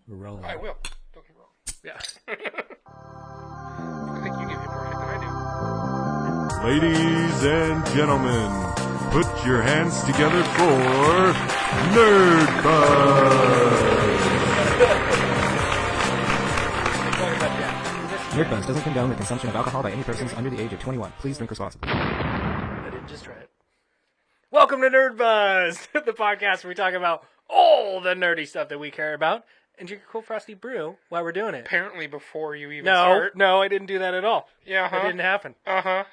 We're rolling. I will. Don't get me wrong. Yeah. I think you give me more shit than I Ladies and gentlemen, put your hands together for Nerdbuzzed. Nerdbuzzed doesn't condone the consumption of alcohol by any persons under the age of 21. Please drink responsibly. I didn't just try it. Welcome to Nerdbuzzed, the podcast where we talk about all the nerdy stuff that we care about and drink a cool frosty brew while we're doing it. Apparently before you even start. No, I didn't do that at all. Yeah, That didn't happen. Uh-huh.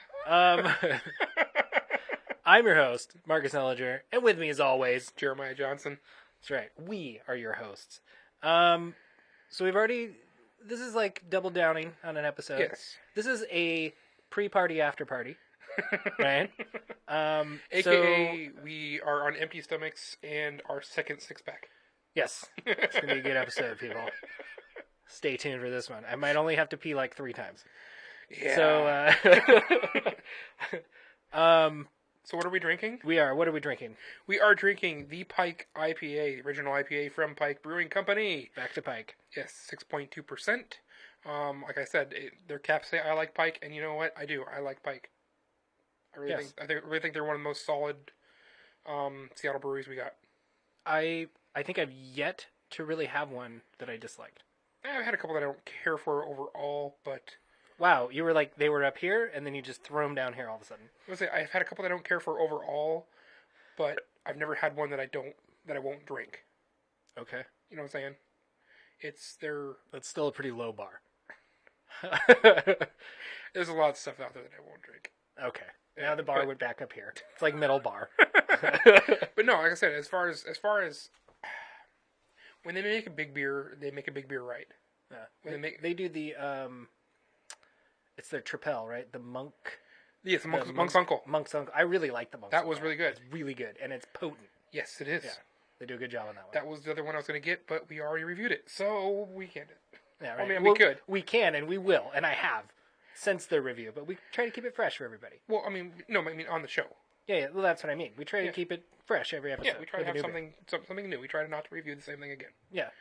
I'm your host, Marcus Ellinger, and with me as always, Jeremiah Johnson. that's right, we are your hosts. So we've already, this is like double downing on an episode. Yes. This is a pre-party after party, right? AKA, we are on empty stomachs and our second six-pack. Yes, it's going to be a good episode, people. Stay tuned for this one. I might only have to pee like 3 times. Yeah. So, So what are we drinking? what are we drinking? We are drinking the Pike IPA, the original IPA from Pike Brewing Company. Back to Pike. Yes, 6.2%. Like I said, their caps say I like Pike, and you know what? I do. I like Pike. I really think they're one of the most solid Seattle breweries we got. I think I've yet to really have one that I disliked. I've had a couple that I don't care for overall, but Wow, you were like, they were up here, and then you just throw them down here all of a sudden. I've had a couple that I don't care for overall, but I've never had one that I won't drink. Okay. You know what I'm saying? That's still a pretty low bar. There's a lot of stuff out there that I won't drink. Okay. Now the bar went back up here. It's like middle bar. But no, like I said, as far as when they make a big beer, they make a big beer right. Yeah. They do the it's their Tripel, right? The Monk. Yes, Monk's Uncle. Monk's Uncle. I really like the Monk's That Uncle. was really good. It's really good, and it's potent. Yes, it is. Yeah, they do a good job on that one. That was the other one I was going to get, but we already reviewed it, so we can't. Yeah, right. I mean, we could. We can, and we will, and I have since their review, but we try to keep it fresh for everybody. Well, I mean on the show. Yeah, well, that's what I mean. We try to keep it fresh every episode. Yeah, we try to have something new. We try not to review the same thing again. Yeah.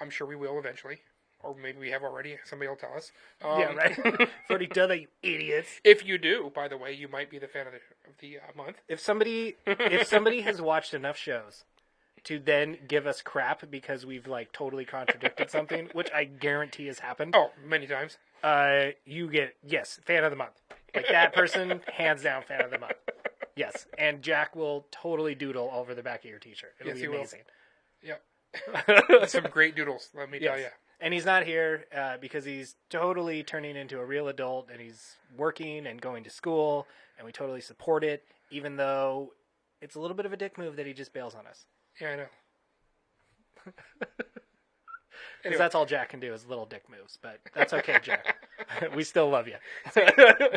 I'm sure we will eventually. Or maybe we have already. Somebody will tell us. Yeah, right. It's already done that, you idiots. If you do, by the way, you might be the fan of the month. If somebody has watched enough shows to then give us crap because we've like totally contradicted something, which I guarantee has happened. Oh, many times. You get, yes, fan of the month. Like that person, hands down, fan of the month. Yes, and Jack will totally doodle over the back of your t-shirt. It'll be amazing. Yep. Some great doodles, let me tell you. And he's not here because he's totally turning into a real adult, and he's working and going to school, and we totally support it, even though it's a little bit of a dick move that he just bails on us. Yeah, I know. Because that's all Jack can do is little dick moves, but that's okay, Jack. We still love you.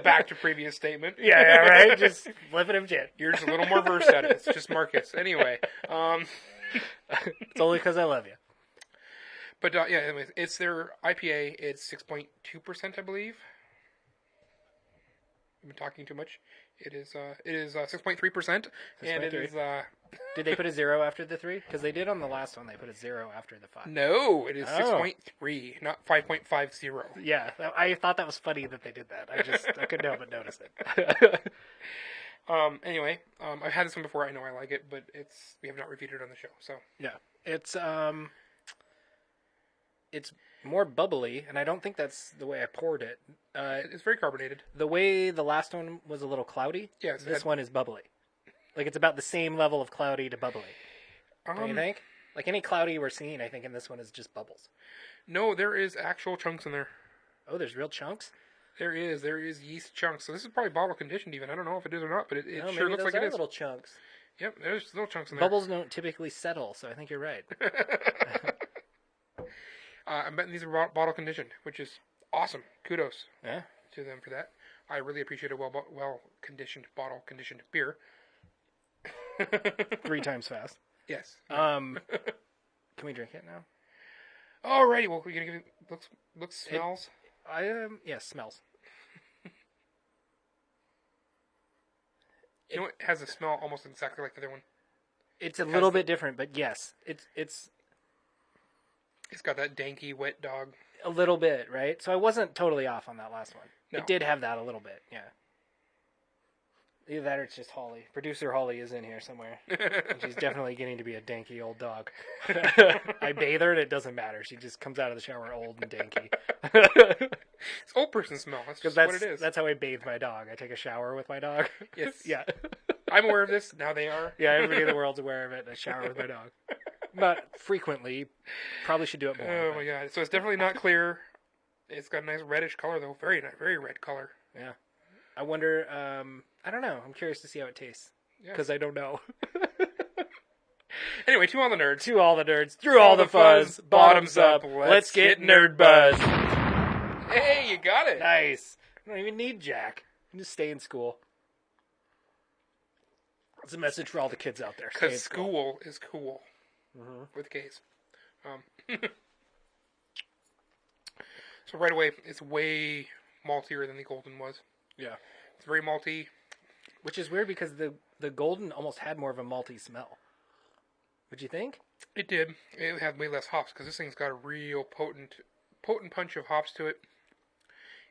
Back to previous statement. Yeah, right? Just flipping him shit. You're just a little more versed at it. It's just Marcus. Anyway. It's only because I love you. But, anyways, it's their IPA. It's 6.2%, I believe. I've been talking too much. It is 6.3%. And it is... Did they put a 0 after the 3? Because they did on the last one. They put a 0 after the 5. No, it is 6.3, not 5.50. Yeah, I thought that was funny that they did that. I couldn't help but notice it. Anyway, I've had this one before. I know I like it, but we have not reviewed it on the show. So yeah, it's more bubbly, and I don't think that's the way I poured it. It's very carbonated. The way the last one was a little cloudy, this one is bubbly. Like it's about the same level of cloudy to bubbly. Don't you think? Like any cloudy we're seeing, I think in this one is just bubbles. No, there is actual chunks in there. Oh, there's real chunks? There is yeast chunks. So this is probably bottle conditioned even. I don't know if it is or not, but it sure looks like it is. Little chunks. Yep, there's little chunks in there. Bubbles don't typically settle, so I think you're right. I'm betting these are bottle conditioned, which is awesome. Kudos to them for that. I really appreciate a well conditioned bottle conditioned beer. 3 times fast. Yes. Can we drink it now? Alrighty. Well, we're gonna give it looks smells. Smells. You know, it has a smell almost exactly like the other one. It's a little bit different, but yes, it's It's got that danky, wet dog. A little bit, right? So I wasn't totally off on that last one. No. It did have that a little bit, yeah. Either that or it's just Holly. Producer Holly is in here somewhere. And she's definitely getting to be a danky old dog. I bathe her and it doesn't matter. She just comes out of the shower old and danky. It's old person smell. That's just That's what it is. That's how I bathe my dog. I take a shower with my dog. Yes. Yeah. I'm aware of this. Now they are. Yeah, everybody in the world's aware of it. I shower with my dog. Not frequently. Probably should do it more. Oh my god. So it's definitely not clear. It's got a nice reddish color though. Very nice, very red color. Yeah. I wonder, I don't know. I'm curious to see how it tastes. Because I don't know. Anyway, to all the nerds. To all the nerds. Through all the fuzz. Bottoms up. Let's get Nerdbuzzed. Hey, you got it. Nice. I don't even need Jack. I can just stay in school. It's a message for all the kids out there. Because school is cool. Mm-hmm. With K's. So right away, it's way maltier than the golden was. Yeah. It's very malty. Which is weird because the golden almost had more of a malty smell. Would you think? It did. It had way less hops because this thing's got a real potent punch of hops to it.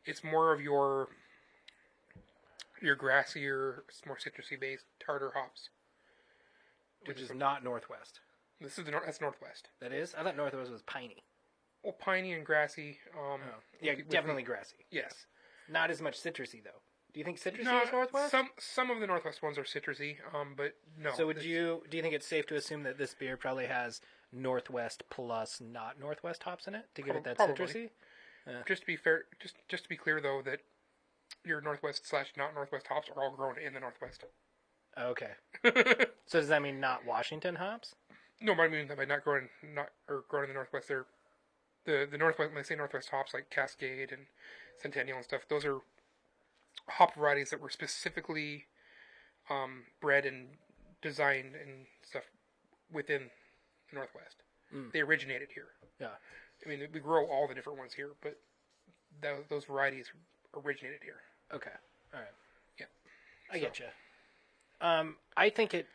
It's more of your grassier, more citrusy based tartar hops. Which is not Northwest. This is that's Northwest. That is? I thought Northwest was piney. Well, piney and grassy. Yeah, definitely grassy. Yes. Not as much citrusy though. Do you think citrusy is Northwest? Some of the Northwest ones are citrusy, but no. So do you think it's safe to assume that this beer probably has Northwest plus not Northwest hops in it to give it that probably. citrusy? Just to be fair, just to be clear though, that your Northwest / not Northwest hops are all grown in the Northwest. Okay. So does that mean not Washington hops? No, I mean that by not grown in the Northwest. They're the Northwest. When I say Northwest hops, like Cascade and Centennial and stuff, those are hop varieties that were specifically bred and designed and stuff within the Northwest. They originated here. Yeah. I mean, we grow all the different ones here, but those varieties originated here. Okay. All right. Yeah. I get you. I think it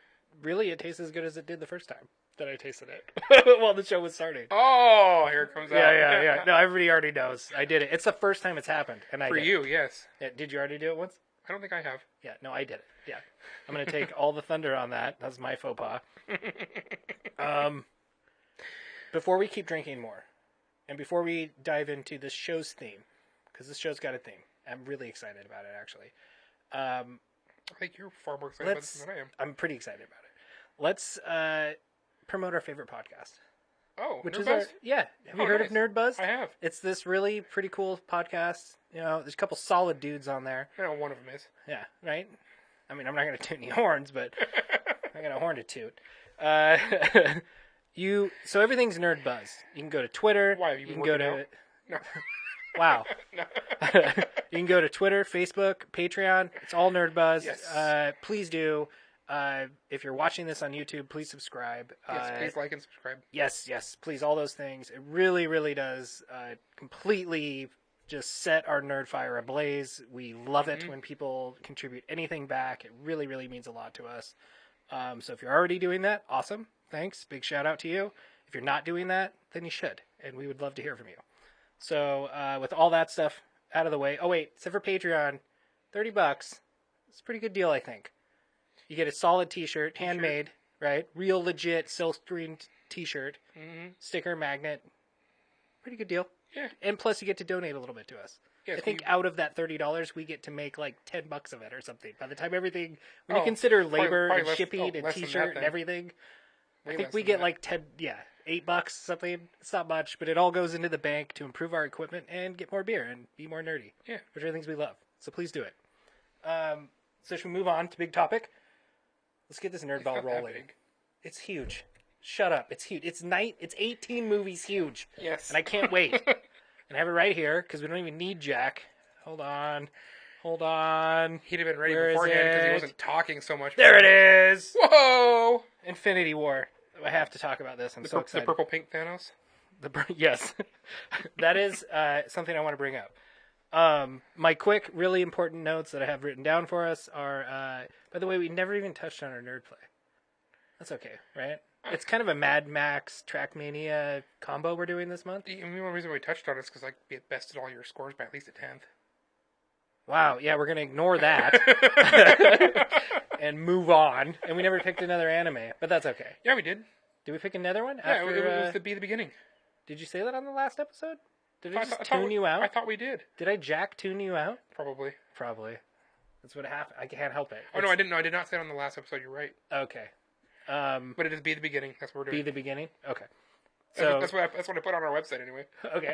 tastes as good as it did the first time that I tasted it while the show was starting. Oh, here it comes out. Yeah. No, everybody already knows. I did it. It's the first time it's happened, and For you, yes. Yeah, did you already do it once? I don't think I have. Yeah, no, I did it. Yeah. I'm going to take all the thunder on that. That's my faux pas. Before we keep drinking more, and before we dive into this show's theme, because this show's got a theme. I'm really excited about it, actually. I think you're far more excited about this than I am. I'm pretty excited about it. Let's promote our favorite podcast. Oh, which Nerdbuzzed? is our, yeah. Have you heard of Nerdbuzzed? I have. It's this really pretty cool podcast. You know, there's a couple solid dudes on there. I know one of them is. Yeah, right? I mean, I'm not going to toot any horns, but I got a horn to toot. So everything's Nerdbuzzed. You can go to Twitter. Why, have you can been go working to out? No. Wow. You can go to Twitter, Facebook, Patreon. It's all Nerdbuzz. Yes. Please do. If you're watching this on YouTube, please subscribe. Yes, please like and subscribe. Yes, please, all those things. It really, really does completely just set our nerd fire ablaze. We love it when people contribute anything back. It really, really means a lot to us. So if you're already doing that, awesome. Thanks. Big shout out to you. If you're not doing that, then you should, and we would love to hear from you. So with all that stuff out of the way, oh wait, except for Patreon, $30. It's a pretty good deal, I think. You get a solid T-shirt, handmade, right? Real legit silkscreen T-shirt, sticker, magnet. Pretty good deal. Yeah. And plus you get to donate a little bit to us. Yes, I think out of that $30, we get to make like $10 of it or something. By the time everything, when you consider labor probably and less, shipping and less than T-shirt that, and everything, Way I think less we than get that. like $8 something. It's not much, but it all goes into the bank to improve our equipment and get more beer and be more nerdy. Yeah. Which are things we love. So please do it. So should we move on to big topic? Let's get this nerd ball not that rolling. big. It's huge. Shut up. It's huge. It's 18 movies huge. Yes. And I can't wait. And I have it right here because we don't even need Jack. Hold on. He'd have been ready Where is beforehand because he it? wasn't talking so much. There it is. Whoa! Infinity War. I have to talk about this. I'm so The excited. purple pink Thanos. Yes. That is something I want to bring up. My quick, really important notes that I have written down for us are, by the way, we never even touched on our nerd play. That's okay, right? It's kind of a Mad Max Trackmania combo we're doing this month. The only reason we touched on it is because I bested all your scores by at least a 10th. Wow, yeah, we're going to ignore that and move on. And we never picked another anime, but that's okay. Yeah, we did. Did we pick another one? Yeah, it was the beginning. Did you say that on the last episode? Did I just I tune you out? I thought we did. Did I Jack tune you out? Probably. That's what happened. I can't help it. Oh, no, I didn't. No, I did not say it on the last episode. You're right. Okay. But it is Be the Beginning. That's what we're doing. Be the beginning? Okay. So that's what I put on our website anyway. Okay,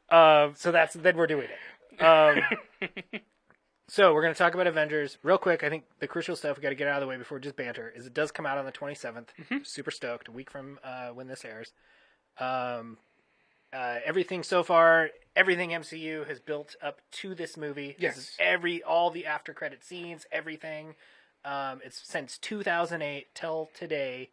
awesome. So then we're doing it. So we're going to talk about Avengers real quick. I think the crucial stuff we got to get out of the way before just banter is it does come out on the 27th. Mm-hmm. Super stoked. A week from when this airs. Everything so far, everything MCU has built up to this movie. Yes. This is all the after credit scenes, everything. It's since 2008 till today.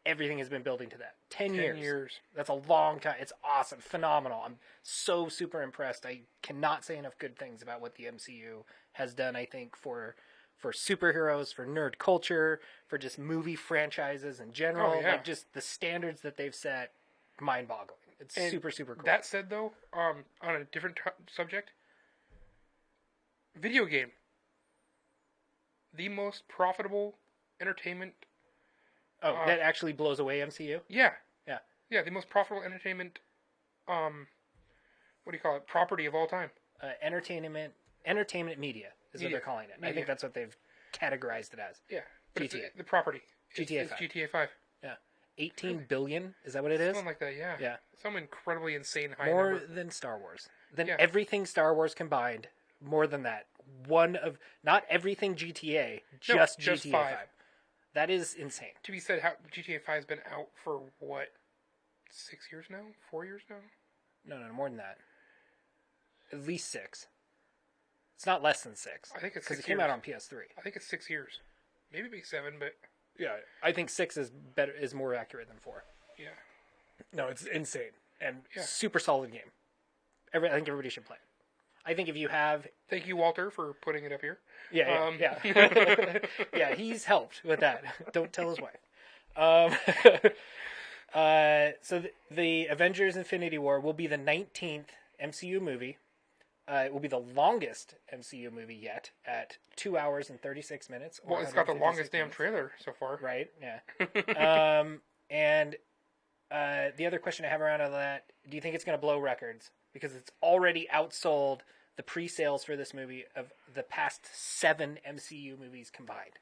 Everything has been building to that. 10 years. That's a long time. It's awesome. Phenomenal. I'm so super impressed. I cannot say enough good things about what the MCU has done, I think, for superheroes, for nerd culture, for just movie franchises in general. Oh, yeah. Like just the standards that they've set, mind-boggling. It's super, super cool. That said, though, on a different subject, video game. The most profitable entertainment. Oh, that actually blows away MCU? Yeah. Yeah. Yeah, the most profitable entertainment, what do you call it, property of all time. Entertainment media is what they're calling it. Media. I think that's what they've categorized it as. Yeah. But GTA. the property. GTA It's 5. GTA 5. Yeah. 18 billion? Is that what it is? Something like that, yeah. Yeah. Some incredibly insane high More number. than Star Wars. Than Yeah. everything Star Wars combined. More than that. Not everything GTA, just GTA 5. That is insane. To be said, how GTA 5 has been out for, what, 6 years now? 4 years now? No, more than that. At least 6. It's not less than 6. I think it's 6 because years. it came out on PS3. I think it's 6 years. Maybe it'd be 7, but... Yeah, I think 6 is more accurate than 4. Yeah. No, it's insane and Yeah. super solid game. I think everybody should play. I think if you have, Thank you, Walter, for putting it up here. yeah, yeah, he's helped with that. Don't tell his wife. So the Avengers Infinity War will be the 19th MCU movie. It will be the longest MCU movie yet at 2 hours and 36 minutes. Well, it's got the 156 longest damn minutes. trailer so far. Right, yeah. And the other question I have around that, do you think it's going to blow records? Because it's already outsold the pre-sales for this movie of the past 7 MCU movies combined.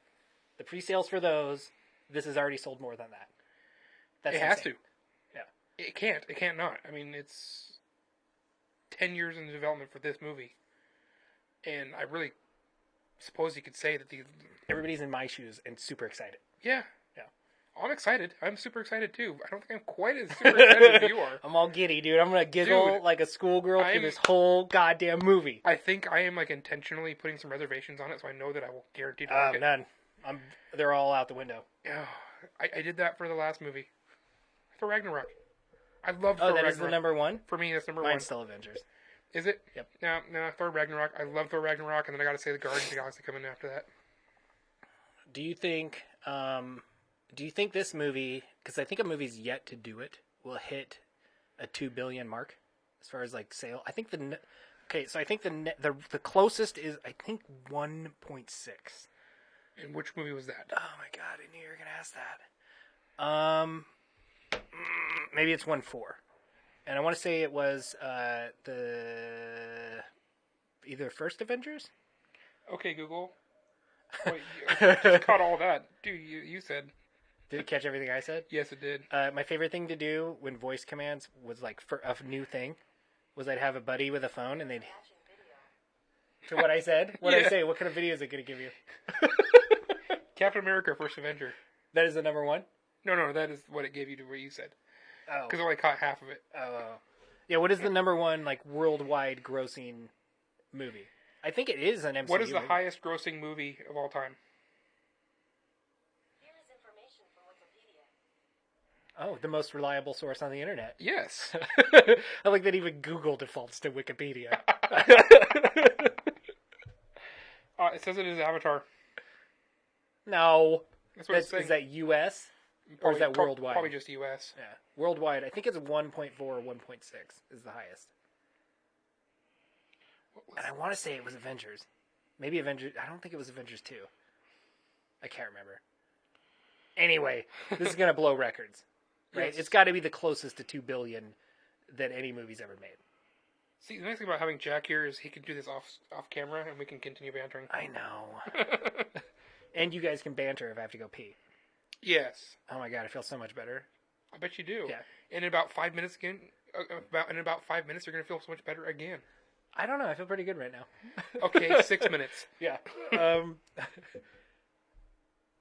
The pre-sales for those, this has already sold more than that. That's It has insane. to. Yeah. It can't. It can't not. I mean, it's 10 years in development for this movie. And I really suppose you could say that Everybody's in my shoes and super excited. Yeah. Yeah. I'm excited. I'm super excited, too. I don't think I'm quite as super excited as you are. I'm all giddy, dude. I'm going to giggle Dude, like a schoolgirl through I'm- this whole goddamn movie. I think I am, intentionally putting some reservations on it, so I know that I will guarantee to like it. None. They're all out the window. Oh, I did that for the last movie. Thor Ragnarok. I love Oh, Thor that Ragnarok. is the number one? For me, that's number Mine's one. still Avengers. Is it? Yep. No, Thor Ragnarok. I love Thor Ragnarok, and then I gotta say the Guardians of the Galaxy coming after that. Do you think this movie, because I think a movie's yet to do it, will hit a 2 billion mark as far as like sale? I think the closest is I think 1.6. And which movie was that? Oh my god, I knew you were gonna ask that. Maybe it's 1.4, and I want to say it was the either first Avengers. Okay, Google. Wait, you just caught all that. Dude, you said. Did it catch everything I said? Yes, it did. My favorite thing to do when voice commands was like for a new thing was I'd have a buddy with a phone and they'd. So what I said? What did I say? What kind of video is it going to give you? Captain America: First Avenger. That is the number one? No, that is what it gave you to what you said. Oh. Because I only caught half of it. Oh. Yeah, what is the number one like worldwide grossing movie? I think it is an MCU What is the movie. highest grossing movie of all time? Here is information from Wikipedia. Oh, the most reliable source on the internet. Yes. I like that even Google defaults to Wikipedia. It says it is Avatar. No. That's what it's saying. Is that U.S.? Or is that worldwide? Probably just U.S. Yeah, worldwide. I think it's 1.4 or 1.6 is the highest. And I want to say it was Avengers. Maybe Avengers. I don't think it was Avengers 2. I can't remember. Anyway, this is going to blow records. Right? Yes. It's got to be the closest to 2 billion that any movie's ever made. See, the nice thing about having Jack here is he can do this off camera, and we can continue bantering. I know. And you guys can banter if I have to go pee. Yes. Oh my god, I feel so much better. I bet you do. Yeah. In about 5 minutes again, in about 5 minutes, you're going to feel so much better again. I don't know. I feel pretty good right now. Okay, 6 minutes. Yeah.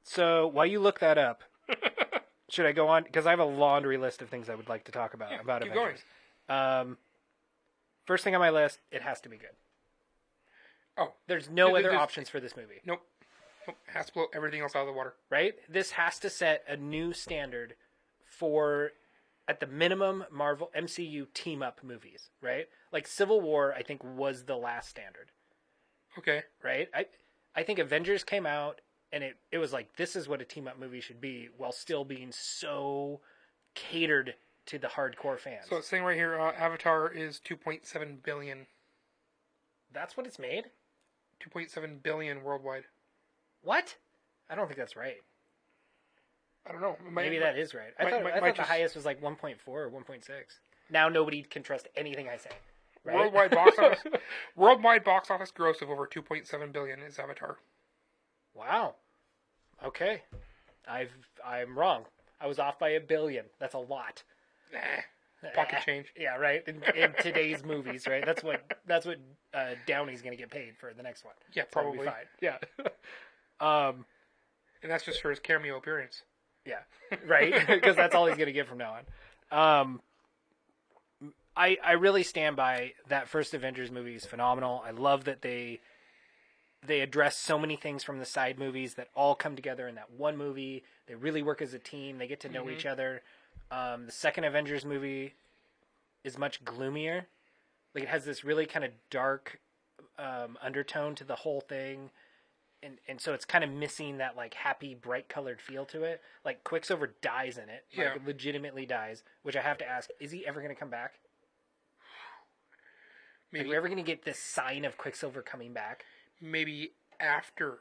So while you look that up, should I go on? Because I have a laundry list of things I would like to talk about keep Avengers. First thing on my list, it has to be good. Oh. There's no other options for this movie. Nope. It has to blow everything else out of the water. Right? This has to set a new standard for, at the minimum, Marvel MCU team-up movies, right? Like Civil War, I think, was the last standard. Okay. Right? I think Avengers came out, and it was like, this is what a team-up movie should be, while still being so catered to the hardcore fans. So it's saying right here, Avatar is 2.7 billion. That's what it's made? 2.7 billion worldwide. What? I don't think that's right. I don't know. Maybe that is right. I thought the highest was like 1.4 or 1.6. Now nobody can trust anything I say. Right? Worldwide box office gross of over 2.7 billion is Avatar. Wow. Okay. I'm wrong. I was off by $1 billion. That's a lot. Pocket change. Yeah, right. In today's movies, right? That's what Downey's going to get paid for the next one. Yeah, So it'll be probably. fine. Yeah. And that's just for his cameo appearance. Yeah, right? Because that's all he's going to get from now on. I really stand by that first Avengers movie is phenomenal. I love that they address so many things from the side movies that all come together in that one movie. They really work as a team. They get to know each other. The second Avengers movie is much gloomier. Like, it has this really kind of dark undertone to the whole thing. And so it's kind of missing that, like, happy, bright-colored feel to it. Like, Quicksilver dies in it. Yeah. Like, legitimately dies. Which I have to ask, is he ever going to come back? Maybe. Are we ever going to get this sign of Quicksilver coming back? Maybe after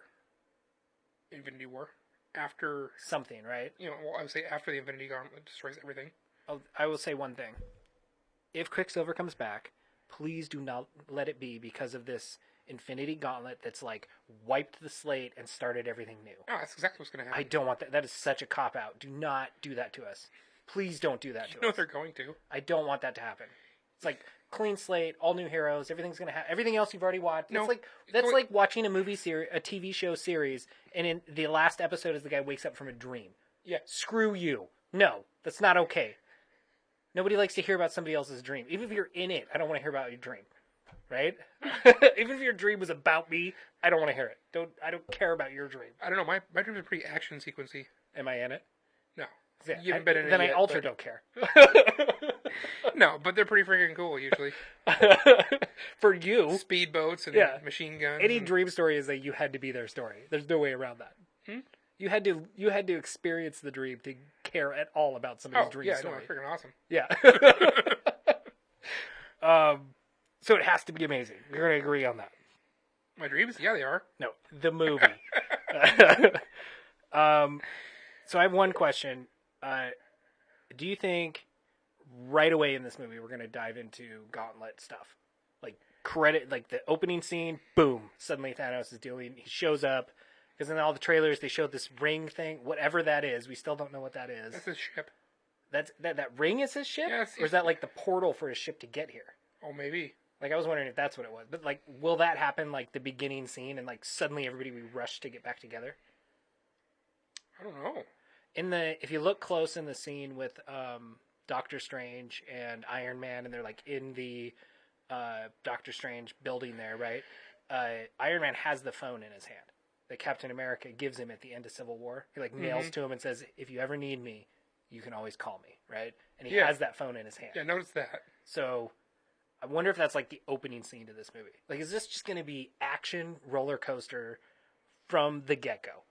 Infinity War. After... Something, right? Well, I would say after the Infinity Gauntlet destroys everything. I will say one thing. If Quicksilver comes back, please do not let it be because of this Infinity Gauntlet that's, like, wiped the slate and started everything new. Oh, that's exactly what's going to happen. I don't want that. That is such a cop-out. Do not do that to us. Please don't do that to us. You know they're going to. I don't want that to happen. It's like clean slate, all new heroes. Everything's gonna have everything else you've already watched. No, that's like watching a movie series, a TV show series, and in the last episode is the guy wakes up from a dream. Yeah. Screw you. No, that's not okay. Nobody likes to hear about somebody else's dream. Even if you're in it, I don't want to hear about your dream. Right? Even if your dream was about me, I don't want to hear it. I don't care about your dream. I don't know. My dreams are pretty action sequency. Am I in it? No. Yeah, You haven't been in it then yet, I also but- don't care. No, but they're pretty freaking cool usually. For you, Speedboats and Yeah. machine guns. any and- dream story is that you had to be their story. There's no way around that. You had to experience the dream to care at all about somebody's Oh, dream yeah, no, story. it's freaking awesome. Yeah. So it has to be amazing. You're going to agree on that. My dreams? Yeah, they are. No, the movie. So I have one question. Do you think right away in this movie we're going to dive into Gauntlet stuff? Like the opening scene, boom, suddenly Thanos he shows up. Because in all the trailers they showed this ring thing, whatever that is. We still don't know what that is. That's his ship. That ring is his ship? Yes, or is that like the portal for his ship to get here? Oh, maybe. Like, I was wondering if that's what it was. But, like, will that happen, like, the beginning scene and, like, suddenly everybody we rush to get back together? I don't know. If you look close in the scene with Doctor Strange and Iron Man, and they're, like, in the Doctor Strange building there, right? Iron Man has the phone in his hand that Captain America gives him at the end of Civil War. He, like, nails to him and says, if you ever need me, you can always call me, right? And he has that phone in his hand. Yeah, notice that. So I wonder if that's like the opening scene to this movie. Like, is this just going to be action roller coaster from the get-go?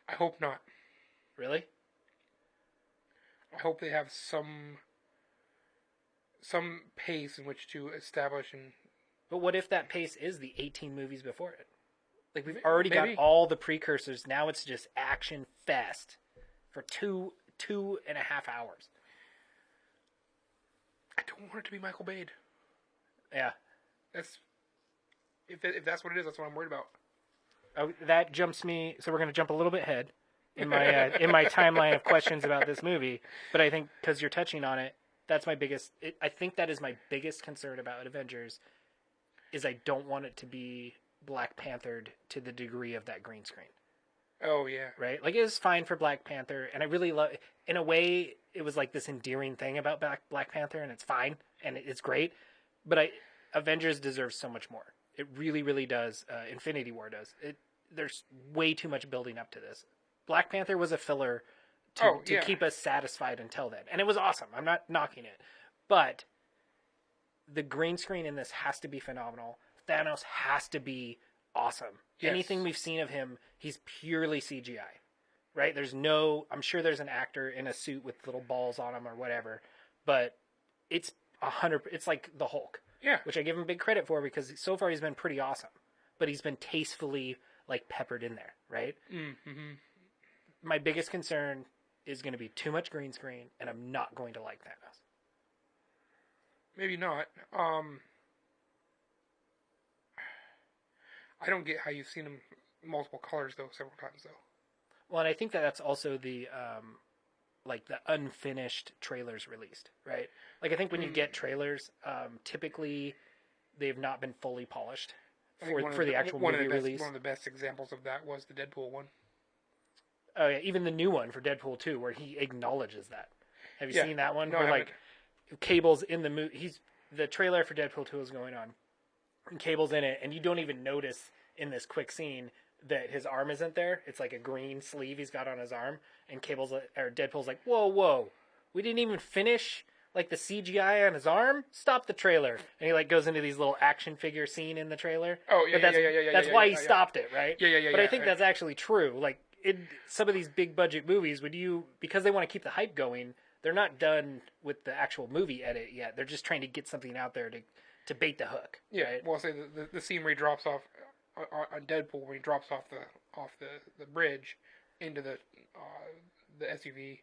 I hope not. Really? I hope they have some pace in which to establish and But what if that pace is the 18 movies before it? Like, we've already got Maybe. all the precursors. Now it's just action fest for two and a half hours. I don't want it to be Michael Bay. Yeah. That's if that's what it is. That's what I'm worried about. Oh, that jumps me. So we're going to jump a little bit ahead in my timeline of questions about this movie. But I think because you're touching on it, that's my biggest. I think that is my biggest concern about Avengers. Is I don't want it to be Black Panthered to the degree of that green screen. Oh yeah. Right? Like, it was fine for Black Panther, and I really love. In a way, it was like this endearing thing about Black Panther, and it's fine and it's great. But Avengers deserves so much more. It really, really does. Infinity War does. There's way too much building up to this. Black Panther was a filler to keep us satisfied until then. And it was awesome. I'm not knocking it. But the green screen in this has to be phenomenal. Thanos has to be awesome. Yes. Anything we've seen of him, he's purely CGI. Right? I'm sure there's an actor in a suit with little balls on him or whatever. But it's like the Hulk. Yeah. Which I give him big credit for because so far he's been pretty awesome. But he's been tastefully, like, peppered in there, right? Mm-hmm. My biggest concern is going to be too much green screen, and I'm not going to like Thanos. Maybe not. I don't get how you've seen him multiple colors, though, several times, though. Well, and I think that's also the unfinished trailers released, right? Like, I think when you get trailers, typically they've not been fully polished for the actual movie release. One of the best examples of that was the Deadpool one. Oh, yeah, even the new one for Deadpool 2, where he acknowledges that. Have you seen that one? No, where, I like, Cable's in the movie. The trailer for Deadpool 2 is going on, and Cable's in it, and you don't even notice in this quick scene that his arm isn't there. It's like a green sleeve he's got on his arm, and Deadpool's like, whoa, we didn't even finish, like, the CGI on his arm? Stop the trailer. And he, like, goes into these little action figure scene in the trailer. Oh, yeah, But that's why he stopped it, right? Yeah. But I think that's actually true. Like, some of these big budget movies, because they want to keep the hype going, they're not done with the actual movie edit yet. They're just trying to get something out there to bait the hook. Yeah, right? well, say the scene where he drops off on Deadpool, when he drops off the bridge into the SUV,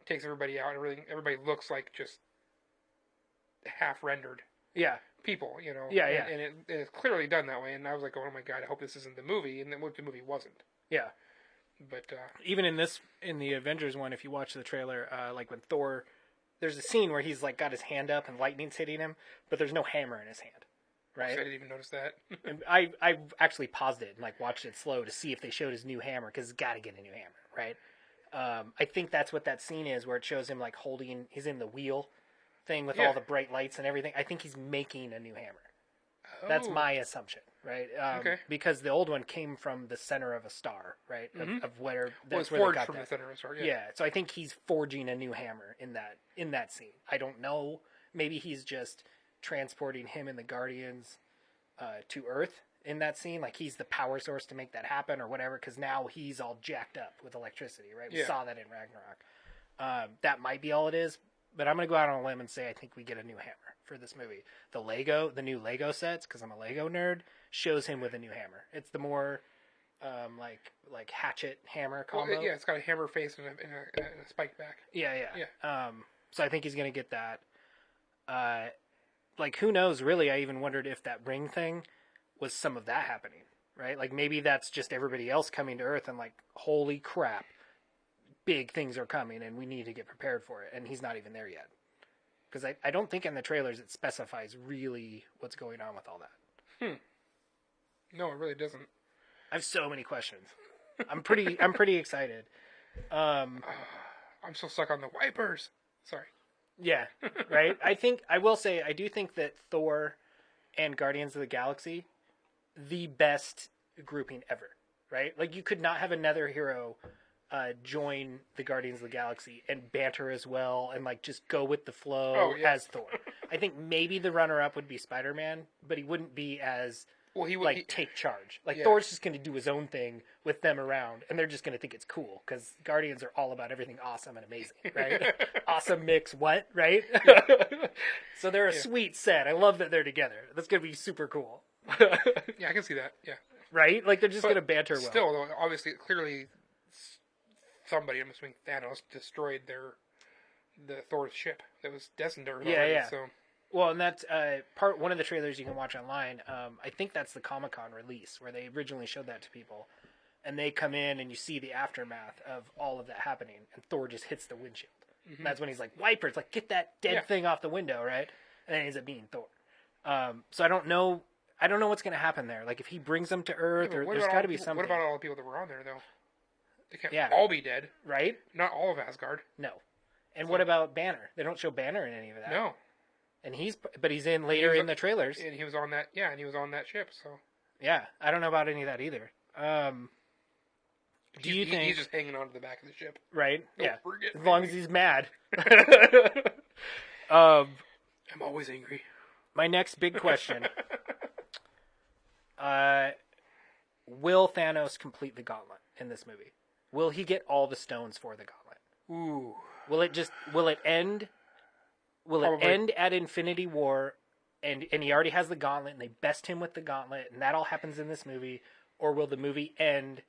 takes everybody out, and everybody looks like just half rendered. Yeah. People, you know. Yeah. And it's clearly done that way. And I was like, oh my god, I hope this isn't the movie. And then what the movie wasn't. Yeah. But even in the Avengers one, if you watch the trailer, like when Thor, there's a scene where he's like got his hand up and lightning's hitting him, but there's no hammer in his hand, right? I didn't even notice that. And I actually paused it and like watched it slow to see if they showed his new hammer because he's got to get a new hammer, right? I think that's what that scene is where it shows him like he's in the wheel thing with all the bright lights and everything. I think he's making a new hammer. Oh. That's my assumption, right? Okay. Because the old one came from the center of a star, right? Mm-hmm. Of where it's where they forged got from that. the center of a star. Yeah, so I think he's forging a new hammer in that scene. I don't know. Maybe he's just transporting him and the Guardians to Earth in that scene. Like he's the power source to make that happen or whatever. Because now he's all jacked up with electricity, right? We saw that in Ragnarok. That might be all it is. But I'm going to go out on a limb and say I think we get a new hammer for this movie. The new Lego sets, because I'm a Lego nerd, shows him with a new hammer. It's the more like hatchet hammer combo. Well, yeah, it's got a hammer face and a spike back. Yeah. So I think he's going to get that. Like, who knows, really? I even wondered if that ring thing was some of that happening, right? Like, maybe that's just everybody else coming to Earth and like, holy crap, big things are coming and we need to get prepared for it. And he's not even there yet. Because I don't think in the trailers it specifies really what's going on with all that. No, it really doesn't. I have so many questions. I'm pretty excited. I'm so stuck on the wipers. Sorry. Yeah, right? I will say, I do think that Thor and Guardians of the Galaxy, the best grouping ever, right? Like, you could not have another hero join the Guardians of the Galaxy and banter as well and, like, just go with the flow as Thor. I think maybe the runner-up would be Spider-Man, but he wouldn't be as Well, he take charge. Like Yeah. Thor's just going to do his own thing with them around, and they're just going to think it's cool because Guardians are all about everything awesome and amazing, right? Awesome mix what, right? So they're a sweet set. I love that they're together. That's going to be super cool. Yeah, I can see that. Yeah. Right? Like they're just going to banter well. Still, though, obviously, clearly, somebody, I'm assuming Thanos, destroyed the Thor's ship that was destined to Earth already. Yeah. So. Well, and that's one of the trailers you can watch online. I think that's the Comic-Con release where they originally showed that to people. And they come in and you see the aftermath of all of that happening. And Thor just hits the windshield. And that's when he's like, wipers, like get that dead thing off the window, right? And then he ends up being Thor. So I don't know what's going to happen there. Like if he brings them to Earth, or there's got to be something. What about all the people that were on there, though? They can't Yeah. all be dead. Right? Not all of Asgard. No. And what about Banner? They don't show Banner in any of that. No. And he's in later in the trailers. And he was on that. Yeah, and he was on that ship. So. Yeah, I don't know about any of that either. Do you think he's just hanging on to the back of the ship? Right? Don't forget as long as he's mad. I'm always angry. My next big question: will Thanos complete the Gauntlet in this movie? Will he get all the stones for the Gauntlet? Ooh. Will it end? Will Probably. it end at Infinity War, and he already has the Gauntlet, and they best him with the Gauntlet, and that all happens in this movie, or will the movie end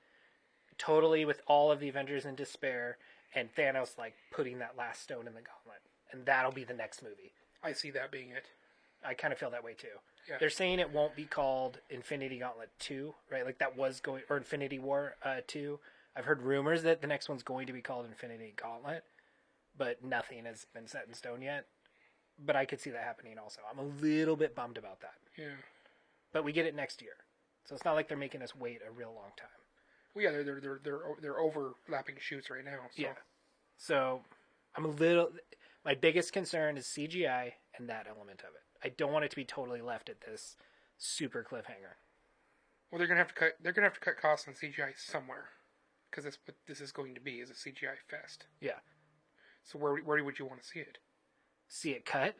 totally with all of the Avengers in despair and Thanos like putting that last stone in the Gauntlet, and that'll be the next movie? I see that being it. I kind of feel that way too. Yeah. They're saying it won't be called Infinity Gauntlet 2, right? Like that was going, or Infinity War 2. I've heard rumors that the next one's going to be called Infinity Gauntlet, but nothing has been set in stone yet. But I could see that happening also. I'm a little bit bummed about that. Yeah. But we get it next year. So it's not like they're making us wait a real long time. Well, yeah, they're overlapping shoots right now. So. Yeah. So I'm a little. My biggest concern is CGI and that element of it. I don't want it to be totally left at this super cliffhanger. Well, they're gonna have to cut. They're gonna have to cut costs on CGI somewhere, because that's what this is going to be, is a CGI fest. Yeah. So where would you want to see it? See it cut?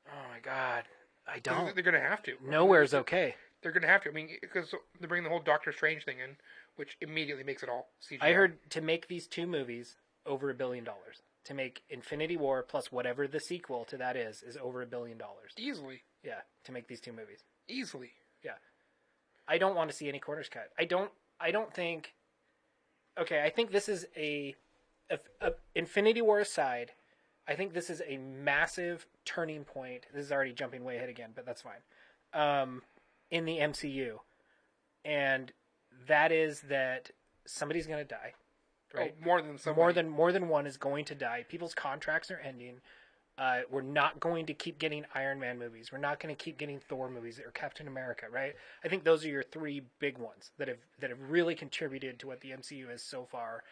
Oh my god. I don't. They're gonna have to. Nowhere's okay. They're gonna have to. I mean, because they're bringing the whole Doctor Strange thing in, which immediately makes it all CGI. I heard to make these two movies over $1 billion. To make Infinity War plus whatever the sequel to that is over $1 billion. Easily. Yeah, to make these two movies. Easily. Yeah. I don't want to see any corners cut. I don't think. Okay, I think this is a Infinity War aside, I think this is a massive turning point. This is already jumping way ahead again, but that's fine. In the MCU, and that is that somebody's going to die. Right? Oh, more than somebody. More than one is going to die. People's contracts are ending. We're not going to keep getting Iron Man movies. We're not going to keep getting Thor movies or Captain America, right? I think those are your three big ones that have really contributed to what the MCU is so far.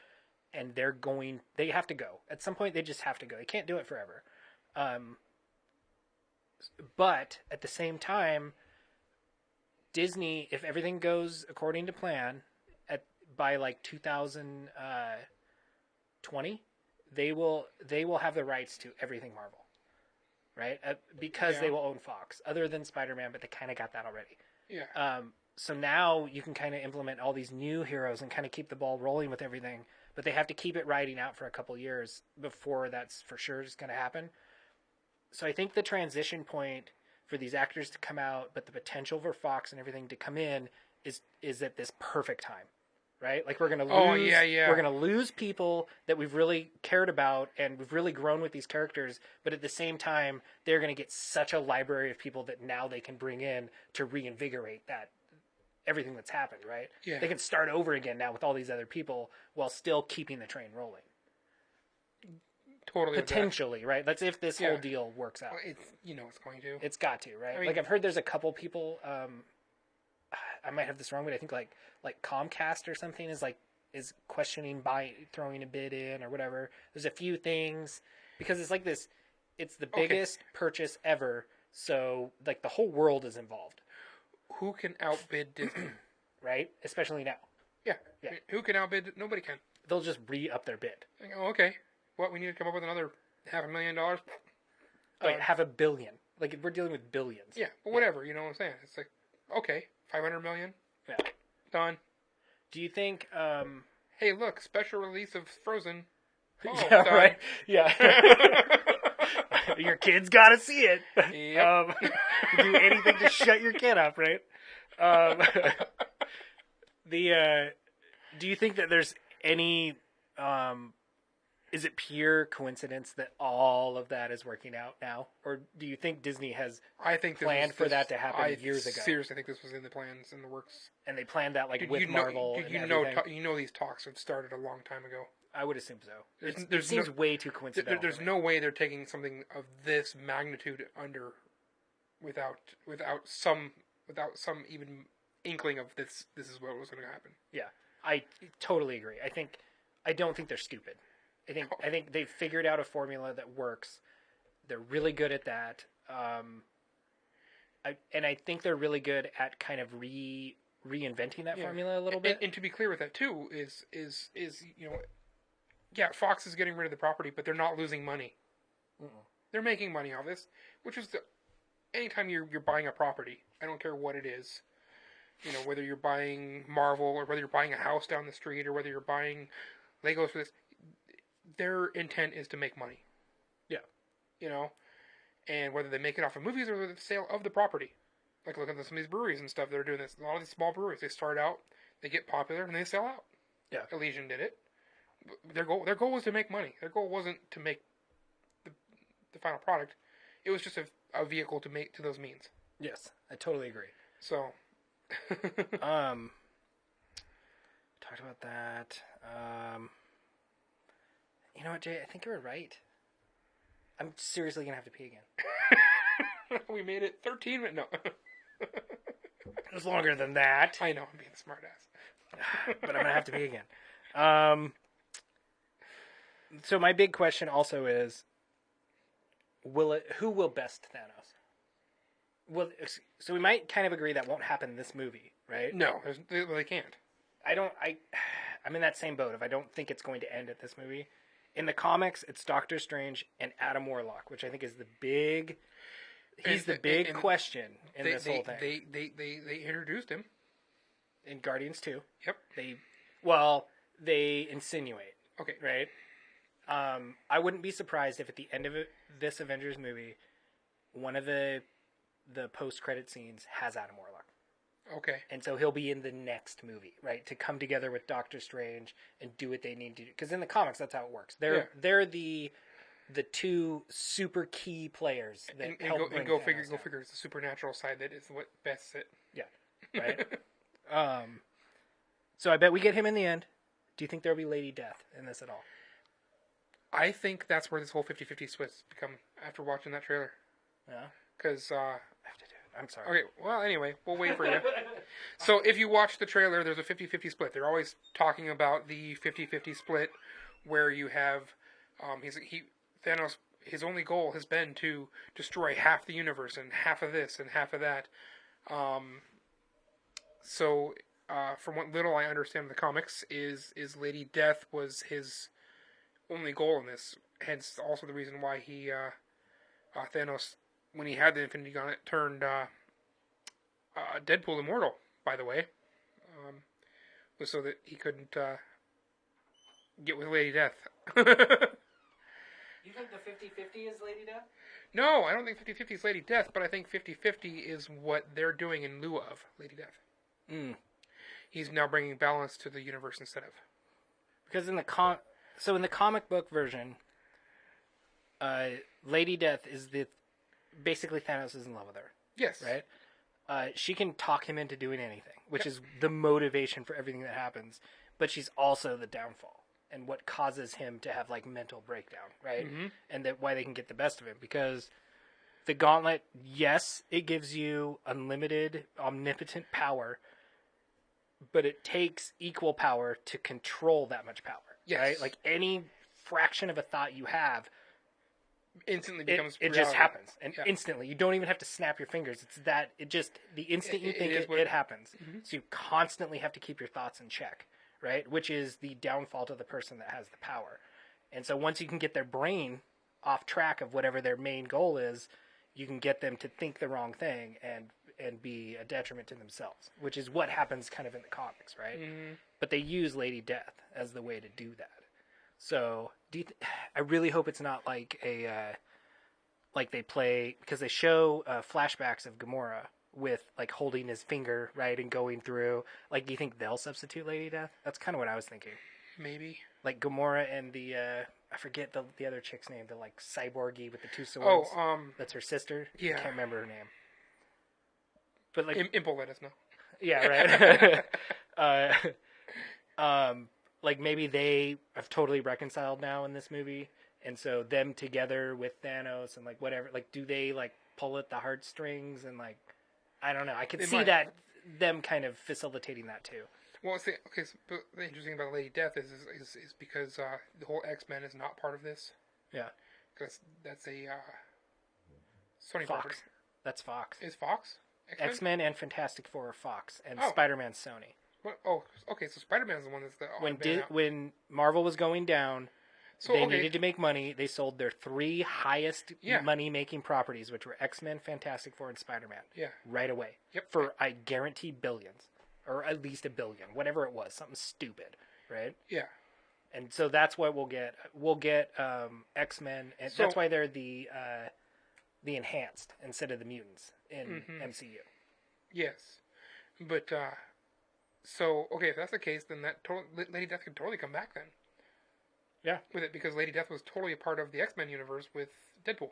And they have to go. At some point, they just have to go. They can't do it forever. But at the same time, Disney, if everything goes according to plan, by like 2020, they will have the rights to everything Marvel, right? Because they will own Fox, other than Spider-Man, but they kind of got that already. Yeah. So now you can kind of implement all these new heroes and kind of keep the ball rolling with everything, but they have to keep it riding out for a couple years before that's for sure just going to happen. So I think the transition point for these actors to come out, but the potential for Fox and everything to come in is at this perfect time. Right? Like we're going to lose we're going to lose people that we've really cared about and we've really grown with these characters, but at the same time they're going to get such a library of people that now they can bring in to reinvigorate that everything that's happened, right? Yeah. They can start over again now with all these other people while still keeping the train rolling. Totally. Potentially, right? That's if this whole deal works out. Well, it's going to. It's got to, right? I mean, like I've heard there's a couple people I might have this wrong, but I think like Comcast or something is questioning throwing a bid in or whatever. There's a few things because it's like this. It's the biggest purchase ever, so like the whole world is involved. Who can outbid Disney? Right? Especially now. Yeah. I mean, who can outbid? Nobody can. They'll just re-up their bid. Like, oh, okay. What, we need to come up with another $500,000? Oh, yeah, $500 million. Like we're dealing with billions. Yeah, but whatever. You know what I'm saying? It's like, Okay, 500 million. Yeah. Done. Do you think? Hey, look, special release of Frozen. Oh, yeah, done. right. Yeah. Your kid's got to see it. Yep. Do anything to shut your kid up, right? Do you think that there's any? Is it pure coincidence that all of that is working out now, or do you think Disney has I think planned for that to happen years ago? Seriously, I think this was in the plans, in the works. And they planned that like Dude, with Marvel and everything? You know these talks had started a long time ago. I would assume so. It seems way too coincidental. There's no way they're taking something of this magnitude under without some even inkling of this. This is what was going to happen. Yeah, I totally agree. I don't think they're stupid. I think they've figured out a formula that works. They're really good at that. I think they're really good at kind of reinventing that formula a little bit. And to be clear with that too is Fox is getting rid of the property, but they're not losing money. They're making money off this, which is anytime you're buying a property, I don't care what it is, whether you're buying Marvel or whether you're buying a house down the street or whether you're buying Legos for this, their intent is to make money. Yeah. And whether they make it off of movies or the sale of the property. Like look at some of these breweries and stuff that are doing this. A lot of these small breweries, they start out, they get popular, and they sell out. Yeah. Elysian did it. Their goal was to make money. Their goal wasn't to make the final product. It was just a vehicle to those means. Yes, I totally agree. So, talked about that. You know what, Jay? I think you were right. I'm seriously gonna have to pee again. We made it 13 minutes. No. It was longer than that. I know, I'm being a smart ass. But I'm gonna have to pee again. So my big question also is, who will best Thanos? So we might kind of agree that won't happen in this movie, right? No, they can't. I'm in that same boat. If I don't think it's going to end at this movie, in the comics, it's Doctor Strange and Adam Warlock, which I think is the big. He's the big question in this whole thing. They introduced him in Guardians 2. Yep. They insinuate. Okay. Right. I wouldn't be surprised if at the end of this Avengers movie, one of the post-credit scenes has Adam Warlock. Okay. And so he'll be in the next movie, right? To come together with Doctor Strange and do what they need to do. Because in the comics, that's how it works. They're the two super key players that help bring Thanos go figure. It's the supernatural side that is what bests it. Yeah. Right. So I bet we get him in the end. Do you think there'll be Lady Death in this at all? I think that's where this whole 50-50 split become after watching that trailer. Yeah. Because I have to do it. I'm sorry. Okay, well, anyway, we'll wait for you. So if you watch the trailer, there's a 50-50 split. They're always talking about the 50-50 split where you have Thanos, his only goal has been to destroy half the universe and half of this and half of that. So from what little I understand of the comics is Lady Death was his only goal in this. Hence also the reason why he Thanos, when he had the Infinity Gauntlet, turned Deadpool immortal, by the way. Was so that he couldn't get with Lady Death. You think the 50-50 is Lady Death? No, I don't think 50-50 is Lady Death, but I think 50-50 is what they're doing in lieu of Lady Death. He's now bringing balance to the universe instead of. Because in the comic book version, Lady Death is basically Thanos is in love with her. Yes. Right? She can talk him into doing anything, which is the motivation for everything that happens. But she's also the downfall and what causes him to have like mental breakdown, right? Mm-hmm. And that why they can get the best of him. Because the Gauntlet, yes, it gives you unlimited, omnipotent power, but it takes equal power to control that much power. Yes. Right? Like any fraction of a thought you have instantly becomes it just happens. And instantly. You don't even have to snap your fingers. It's that the instant you think it happens. Mm-hmm. So you constantly have to keep your thoughts in check, right? Which is the downfall to the person that has the power. And so once you can get their brain off track of whatever their main goal is, you can get them to think the wrong thing and be a detriment to themselves, which is what happens kind of in the comics, right? Mm-hmm. But they use Lady Death as the way to do that. So, I really hope it's not like like they play, because they show flashbacks of Gamora with like holding his finger, right, and going through. Like, do you think they'll substitute Lady Death? That's kind of what I was thinking. Maybe. Like Gamora and the I forget the other chick's name, the like cyborgy with the two swords. That's her sister. Yeah. I can't remember her name. But like Impel let us know. Yeah, right. Like maybe they have totally reconciled now in this movie, and so them together with Thanos and like whatever, like do they like pull at the heartstrings and like I don't know. I could see that them kind of facilitating that too. Well, see, okay. So, but the interesting about Lady Death is because the whole X-Men is not part of this. Yeah, because that's a Sony Fox. property. That's Fox. Is Fox X-Men and Fantastic Four are Fox, and Spider-Man's Sony. What? Oh, okay. So Spider-Man's the one that's the when Marvel was going down, they needed to make money. They sold their 3 highest money-making properties, which were X-Men, Fantastic Four, and Spider-Man. Yeah. Right away. Yep. For I guarantee billions, or at least $1 billion, whatever it was, something stupid, right? Yeah. And so that's what we'll get. We'll get X-Men, and that's why they're the enhanced instead of the mutants in MCU. Yes, but so okay, if that's the case, then Lady Death could totally come back then. Yeah, with it, because Lady Death was totally a part of the X-Men universe with Deadpool,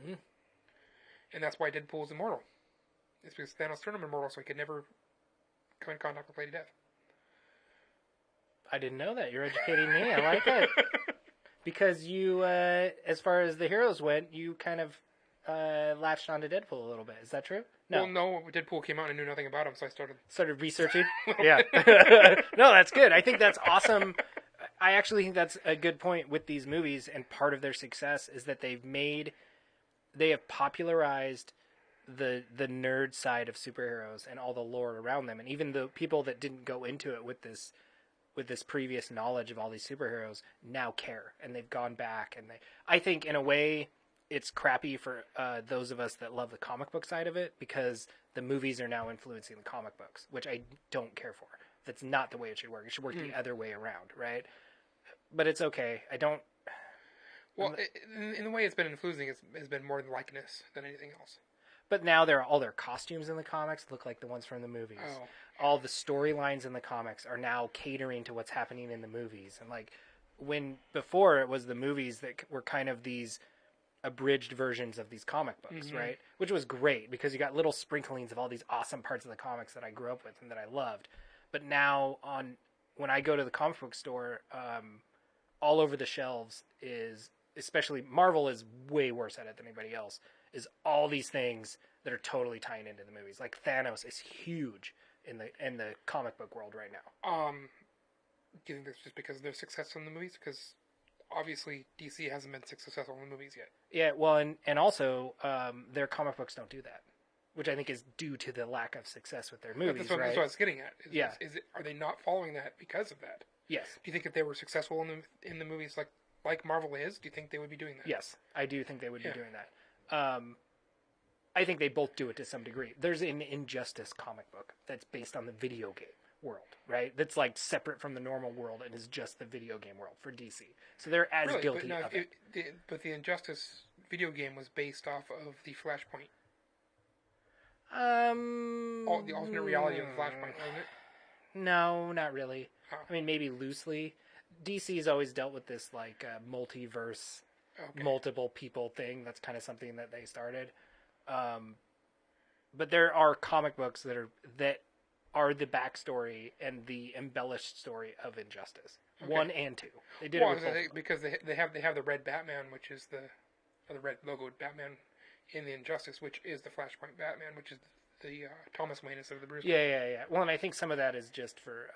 and that's why Deadpool is immortal. It's because Thanos turned him immortal, so he could never come in contact with Lady Death. I didn't know that. You're educating me. I like it. Because you, as far as the heroes went, you kind of latched onto Deadpool a little bit. Is that true? No. Well, no. Deadpool came out and I knew nothing about him, so I started researching. Yeah. No, that's good. I think that's awesome. I actually think that's a good point with these movies, and part of their success is that they have popularized the nerd side of superheroes and all the lore around them, and even the people that didn't go into it with this previous knowledge of all these superheroes now care, and they've gone back, and I think in a way it's crappy for those of us that love the comic book side of it, because the movies are now influencing the comic books, which I don't care for. That's not the way it should work. It should work the other way around, right? But it's okay. I don't... Well, in the way it's been influencing, it's been more likeness than anything else. But now all their costumes in the comics look like the ones from the movies. Oh. All the storylines in the comics are now catering to what's happening in the movies. And like when before it was the movies that were kind of these abridged versions of these comic books, right? Which was great because you got little sprinklings of all these awesome parts of the comics that I grew up with and that I loved. But now when I go to the comic book store, all over the shelves is, especially Marvel is way worse at it than anybody else, is all these things that are totally tying into the movies. Like Thanos is huge in the comic book world right now. Do you think that's just because of their success in the movies? Because obviously DC hasn't been successful in the movies yet. Yeah, well, and also their comic books don't do that, which I think is due to the lack of success with their movies. That's what I was getting at. Are they not following that because of that? Yes. Do you think if they were successful in the movies like Marvel is, do you think they would be doing that? Yes, I do think they would be doing that. I think they both do it to some degree. There's an Injustice comic book that's based on the video game world, right? That's like separate from the normal world and is just the video game world for DC. So they're as guilty of it. But the Injustice video game was based off of the Flashpoint. The alternate reality of the Flashpoint, wasn't it? No, not really. Oh. I mean, maybe loosely. DC's always dealt with this like multiverse, multiple people thing. That's kind of something that they started. But there are comic books that are the backstory and the embellished story of Injustice. 1 and 2. They did it with because they have the red Batman, which is the red logoed Batman in the Injustice, which is the Flashpoint Batman, which is the Thomas Wayne instead of the Bruce Wayne. Yeah. Well, and I think some of that is just for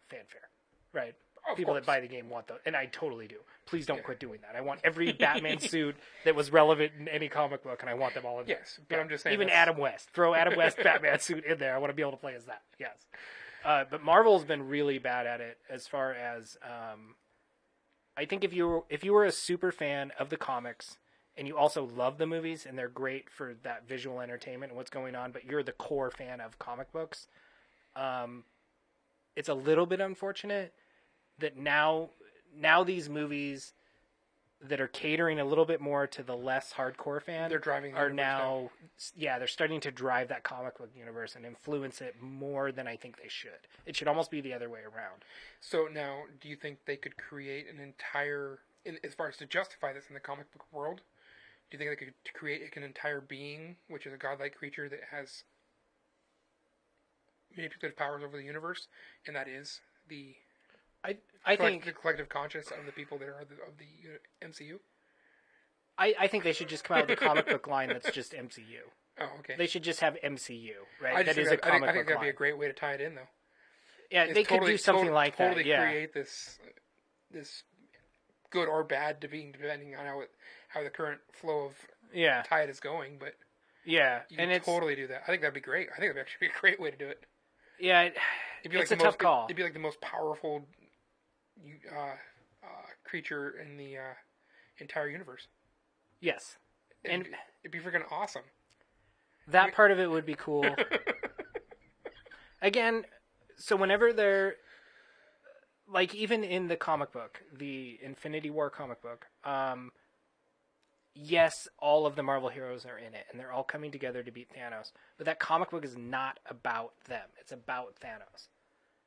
fanfare, right? Of People course. that buy the game want those, and I totally do. Please don't quit doing that. I want every Batman suit that was relevant in any comic book, and I want them all in there. Yes, but I'm just saying... Even Adam West. Throw Adam West Batman suit in there. I want to be able to play as that. Yes. But Marvel's been really bad at it as far as... I think if you were a super fan of the comics and you also love the movies and they're great for that visual entertainment and what's going on, but you're the core fan of comic books, it's a little bit unfortunate that now these movies that are catering a little bit more to the less hardcore fan, They're driving the are universe now, they're starting to drive that comic book universe and influence it more than I think they should. It should almost be the other way around. So now, do you think they could create an entire, as far as to justify this in the comic book world, do you think they could create an entire being, which is a godlike creature that has manipulative powers over the universe, and that is the I think the collective conscious of the people that are of the MCU? I think they should just come out with a comic book line that's just MCU. Oh, okay. They should just have MCU, right? I That think is a comic I think book that'd be line. a great way to tie it in, though. Yeah, It's they could do something like that. Totally Yeah, create this good or bad depending on how the current flow of yeah, tide is going, but yeah. you can totally do that. I think that'd be great. I think that'd actually be a great way to do it. Yeah, It'd be it's like a tough call. It'd be like the most powerful creature in the entire universe. Yes, and It'd be freaking awesome. that part of it would be cool. Again, so whenever they're like, even in the comic book, the Infinity War comic book, yes, all of the Marvel heroes are in it, and they're all coming together to beat Thanos. But that comic book is not about them; it's about Thanos.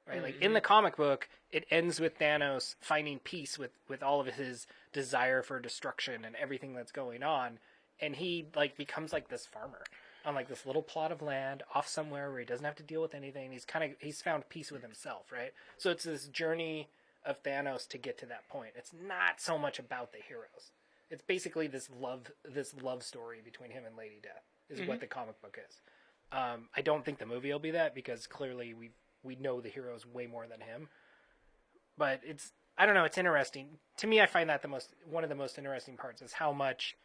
Right? Mm-hmm. Like, in the comic book, it ends with Thanos finding peace with all of his desire for destruction and everything that's going on, and he like becomes like this farmer on like this little plot of land off somewhere where he doesn't have to deal with anything. He's found peace with himself, right? So it's this journey of Thanos to get to that point. It's not so much about the heroes. It's basically this love story between him and Lady Death is what the comic book is. I don't think the movie will be that, because clearly we know the heroes way more than him. But I don't know, it's interesting. To me, I find that one of the most interesting parts is how much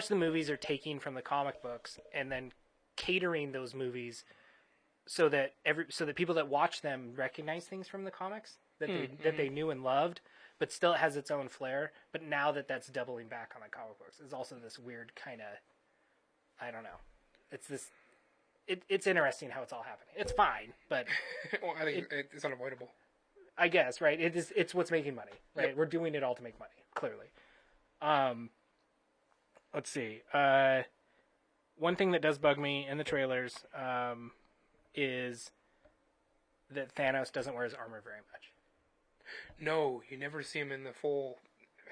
the movies are taking from the comic books and then catering those movies so that people that watch them recognize things from the comics that they knew and loved, but still it has its own flair. But now that's doubling back on the comic books, it's also this weird kind of, I don't know. It's this. It's interesting how it's all happening. It's fine, but Well, I think it's unavoidable. I guess, right? It's what's making money, right? Yep. We're doing it all to make money, clearly. Let's see. One thing that does bug me in the trailers is that Thanos doesn't wear his armor very much. No, you never see him in the full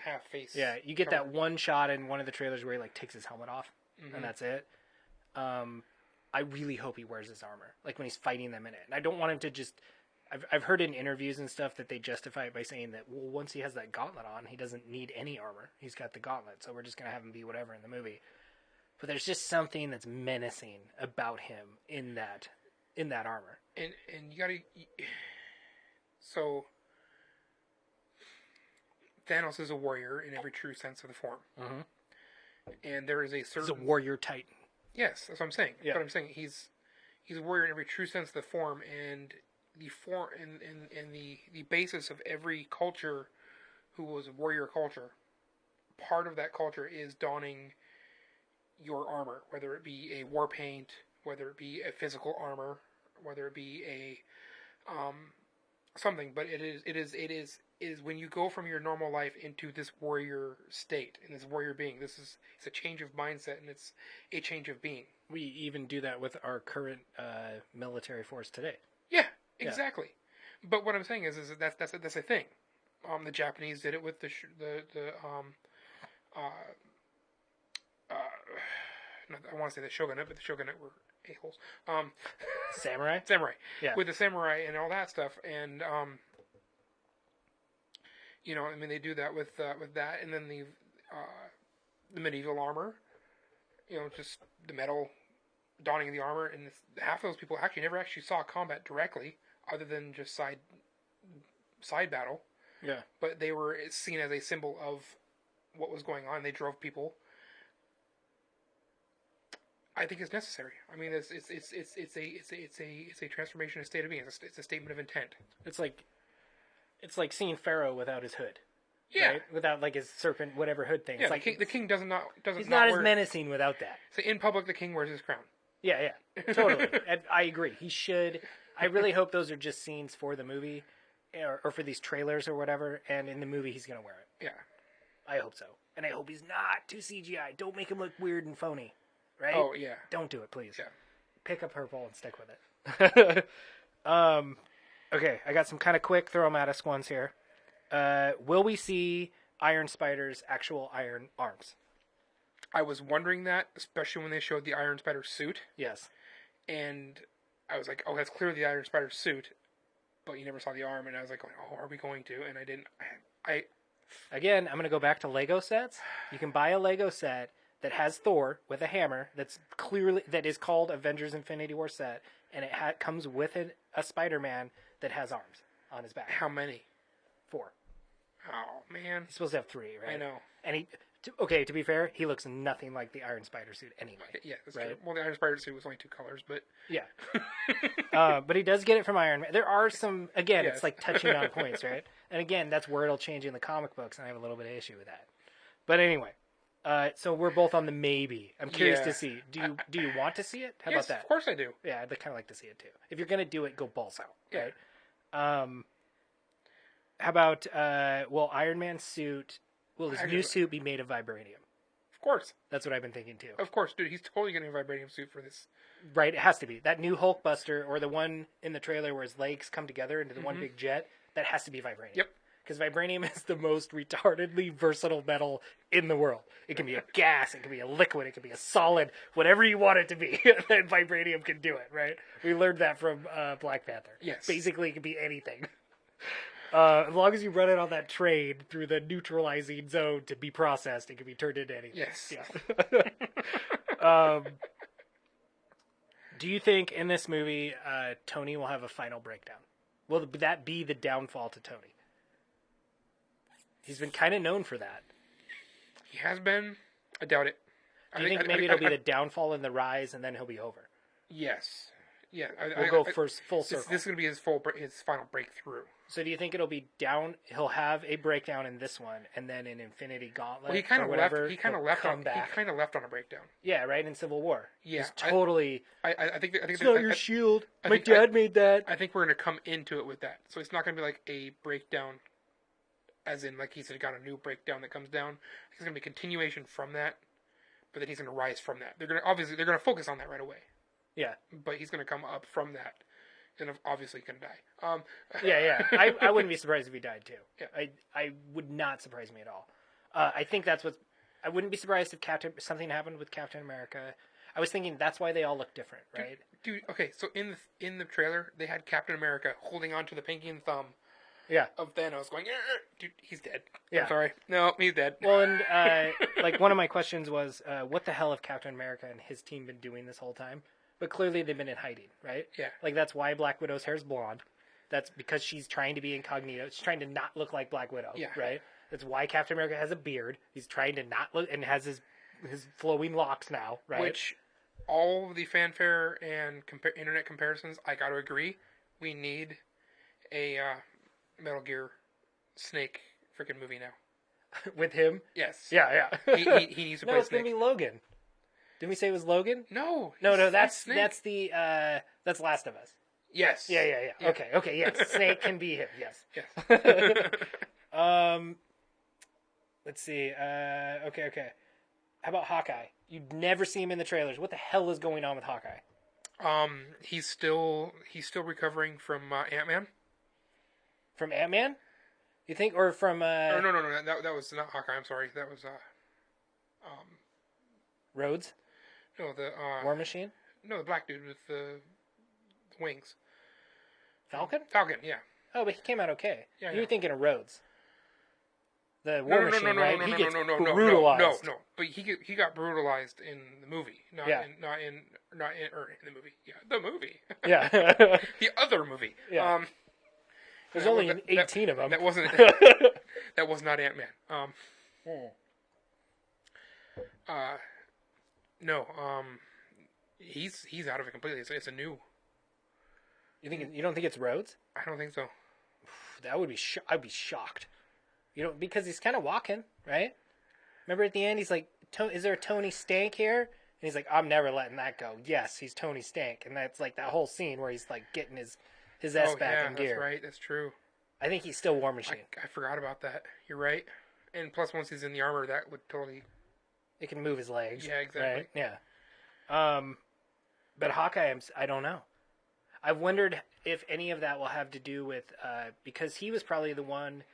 half face. Yeah, you get cover. that one shot in one of the trailers where he like takes his helmet off, and that's it. I really hope he wears his armor, like when he's fighting them in it. And I don't want him to just. I've heard in interviews and stuff that they justify it by saying that, well, once he has that gauntlet on, he doesn't need any armor. He's got the gauntlet, so we're just gonna have him be whatever in the movie. But there's just something that's menacing about him in that armor. And you gotta. So Thanos is a warrior in every true sense of the form. Mm-hmm. And there is a certain. He's a warrior titan. Yes, that's what I'm saying. Yeah. But I'm saying he's a warrior in every true sense of the form, and the form and the basis of every culture who was a warrior culture. Part of that culture is donning your armor, whether it be a war paint, whether it be a physical armor, whether it be a something. But it is when you go from your normal life into this warrior state and this warrior being. It's a change of mindset, and it's a change of being. We even do that with our current military force today. Yeah, exactly. Yeah. But what I'm saying is that's a thing. The Japanese did it with I want to say the shogunate, but the shogunate were a-holes. Samurai? Samurai. Yeah. With the samurai and all that stuff, and I mean, they do that with that, and then the medieval armor, just the metal donning of the armor, and half of those people never actually saw combat directly, other than just side battle. Yeah. But they were seen as a symbol of what was going on. They drove people. I think it's necessary. I mean, it's a transformation of state of being. It's a statement of intent. It's like seeing Pharaoh without his hood. Yeah. right? Without like his serpent whatever hood thing. Yeah, It's like the king doesn't he's not as wear, menacing without that. So in public, the king wears his crown. Yeah, totally. And I agree. He should. I really hope those are just scenes for the movie, or for these trailers or whatever. And in the movie, he's gonna wear it. Yeah. I hope so. And I hope he's not too CGI. Don't make him look weird and phony. Right? Oh yeah. Don't do it, please. Yeah. Pick up purple and stick with it. Okay, I got some kind of quick throw 'em at us ones here. Will we see Iron Spider's actual iron arms? I was wondering that, especially when they showed the Iron Spider suit, Yes. and I was like, "Oh, that's clearly the Iron Spider suit," but you never saw the arm, and I was like, "Oh, are we going to?" And I didn't. Again, I'm going to go back to Lego sets. You can buy a Lego set that has Thor with a hammer that is called Avengers Infinity War set, and it comes with a Spider-Man that has arms on his back. How many? 4. Oh man, He's supposed to have 3, right? I know. And to be fair, he looks nothing like the Iron Spider suit anyway. Yeah, that's right? true. Well, the Iron Spider suit was only 2 colors, but Yeah. But he does get it from Iron Man. There are some, again, Yes. it's like touching on points, right? And again, that's where it'll change in the comic books, and I have a little bit of issue with that. But anyway, so we're both on the maybe. I'm curious Yeah. to see. Do you want to see it? How yes, about that? of course I do. Yeah, I'd kind of like to see it too. If you're gonna do it, go balls out, Yeah. right? How about will Iron Man's suit? Will his new suit be made of vibranium? Of course, That's what I've been thinking too. of course, dude. He's totally getting a vibranium suit for this. Right, it has to be. That new Hulkbuster, or the one in the trailer where his legs come together into the one big jet, that has to be vibranium. Yep. Because vibranium is the most retardedly versatile metal in the world. It can be a gas, it can be a liquid, it can be a solid, whatever you want it to be. And vibranium can do it, right? We learned that from Black Panther. Yes. Basically, it can be anything. As long as you run it on that train through the neutralizing zone to be processed, it can be turned into anything. Yes. Yeah. Do you think in this movie Tony will have a final breakdown? Will that be the downfall to Tony? He's been kind of known for that. He has been. I doubt it. Do you think maybe it'll be the downfall and the rise, and then he'll be over? Yes. Yeah. We'll go first full circle. This is going to be his final breakthrough. So do you think it'll be down? He'll have a breakdown in this one, and then in Infinity Gauntlet. Well, he kind or of whatever, left. He kind of left come on. back. He kind of left on a breakdown. Yeah, right in Civil War. Yeah, He's totally. I think. It's not your shield. I My think- dad made that. I think we're going to come into it with that. So it's not going to be like a breakdown, as in like he's got a new breakdown that comes down. It's going to be a continuation from that, but then he's going to rise from that. They're going to focus on that right away, Yeah. but he's going to come up from that, and obviously going to die. Yeah. I wouldn't be surprised if he died too. Yeah. I would not surprise me at all. I think that's what. I wouldn't be surprised if something happened with Captain America. I was thinking that's why they all look different, right? Dude, okay, so in the trailer they had Captain America holding onto the pinky and thumb Yeah. of Thanos, going, dude, he's dead. Yeah. I'm sorry, no, he's dead. Well, and like one of my questions was, what the hell have Captain America and his team been doing this whole time? But clearly they've been in hiding, right? Yeah. Like that's why Black Widow's hair is blonde. That's because she's trying to be incognito. She's trying to not look like Black Widow, Yeah. right? That's why Captain America has a beard. He's trying to not look and has his flowing locks now, right? Which all of the fanfare and internet comparisons, I got to agree, we need a Metal Gear Snake freaking movie now. With him, Yes. yeah. He needs to No, play it's Snake. gonna be Logan. Didn't we say it was Logan? No. No, he's that's Snake. that's Last of Us. Yes. Yeah. Okay, yes. Snake can be him, yes. Yes. Let's see. Okay. How about Hawkeye? You'd never see him in the trailers. What the hell is going on with Hawkeye? He's still recovering from Ant-Man. From Ant-Man? You think, or from No. That was not Hawkeye. I'm sorry. That was Rhodes? no the War Machine? no the black dude with the wings. Falcon? Falcon. Yeah. Oh, but he came out okay. Yeah, You're yeah. thinking of Rhodes. The War Machine, right? No, He gets no, brutalized. no. But he got brutalized in the movie, not Yeah. in the movie. Yeah, the movie. Yeah. The other movie. Yeah. There's that only was- 18 of them. That wasn't. That was not Ant-Man. No. He's out of it completely. It's a new. You don't think it's Rhodes? I don't think so. That would be. I'd be shocked. You know, because he's kind of walking, right? Remember at the end, he's like, "Is there a Tony Stank here?" And he's like, "I'm never letting that go." Yes, he's Tony Stank, and that's like that whole scene where he's like getting his S back in gear. That's right. That's true. I think he's still War Machine. I forgot about that. You're right. And plus, once he's in the armor, that would totally... It can move his legs. Yeah, exactly. Right? Yeah. But Hawkeye, I don't know. I've wondered if any of that will have to do with because he was probably the one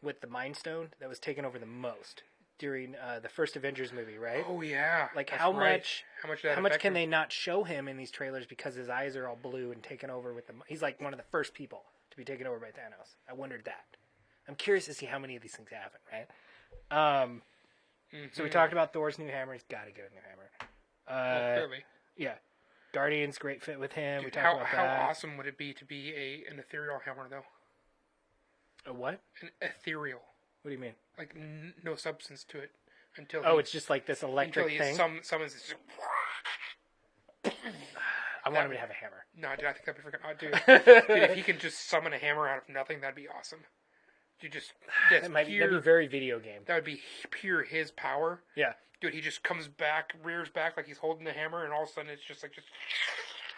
with the Mind Stone that was taken over the most during the first Avengers movie, right? Oh yeah. Like that's how right. much how much can they not show him in these trailers because his eyes are all blue and taken over with the? He's like one of the first people to be taken over by Thanos. I wondered that. I'm curious to see how many of these things happen, right? So we talked about Thor's new hammer. He's got to get a new hammer. Clearly. Yeah. Guardians, great fit with him. Dude, We talked about that. how awesome would it be to be an ethereal hammer, though? A what? An ethereal. What do you mean? Like, no substance to it. Until It's just like this electric thing? Summons this... I want him to have a hammer. No, dude, I think that'd be freaking odd, dude. Dude, if he can just summon a hammer out of nothing, that'd be awesome. Dude, that'd That'd be very video game. That would be pure his power. Yeah. Dude, he just comes back, rears back like he's holding the hammer, and all of a sudden it's just like...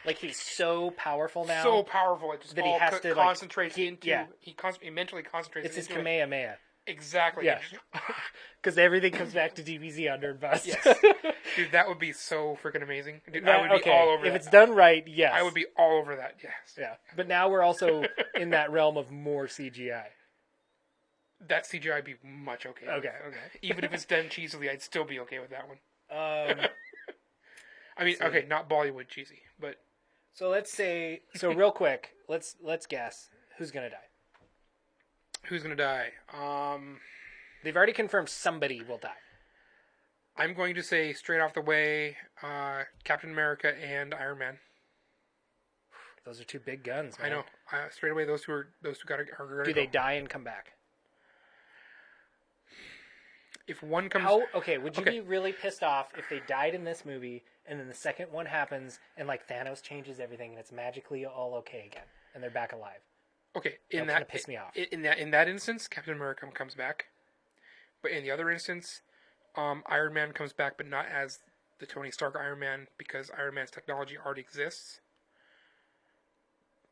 Like he's so powerful now. So powerful, it just that all he has to concentrates like, into... Yeah. He mentally concentrates It's his into it. Kamehameha. Exactly. Yeah. Because everything comes back to DBZ on Nerdbuzzed. Yes. Dude, that would be so freaking amazing. Dude, I would be all over if that. it's done right, yes. I would be all over that, yes. Yeah. But now we're also in that realm of more CGI. That CGI would be much okay. Okay. Even if it's done cheesily, I'd still be okay with that one. I mean, so- okay, not Bollywood cheesy, but... So let's say, real quick, let's guess who's gonna die. Who's gonna die? They've already confirmed somebody will die. I'm going to say straight off the way, Captain America and Iron Man. Those are two big guns, man. I know. Straight away, those two are gonna Do go. they die and come back? If one comes, would you be really pissed off if they died in this movie and then the second one happens and like Thanos changes everything and it's magically all okay again and they're back alive? okay, That kinda pissed me off. In that instance, Captain America comes back, but in the other instance, Iron Man comes back, but not as the Tony Stark Iron Man because Iron Man's technology already exists.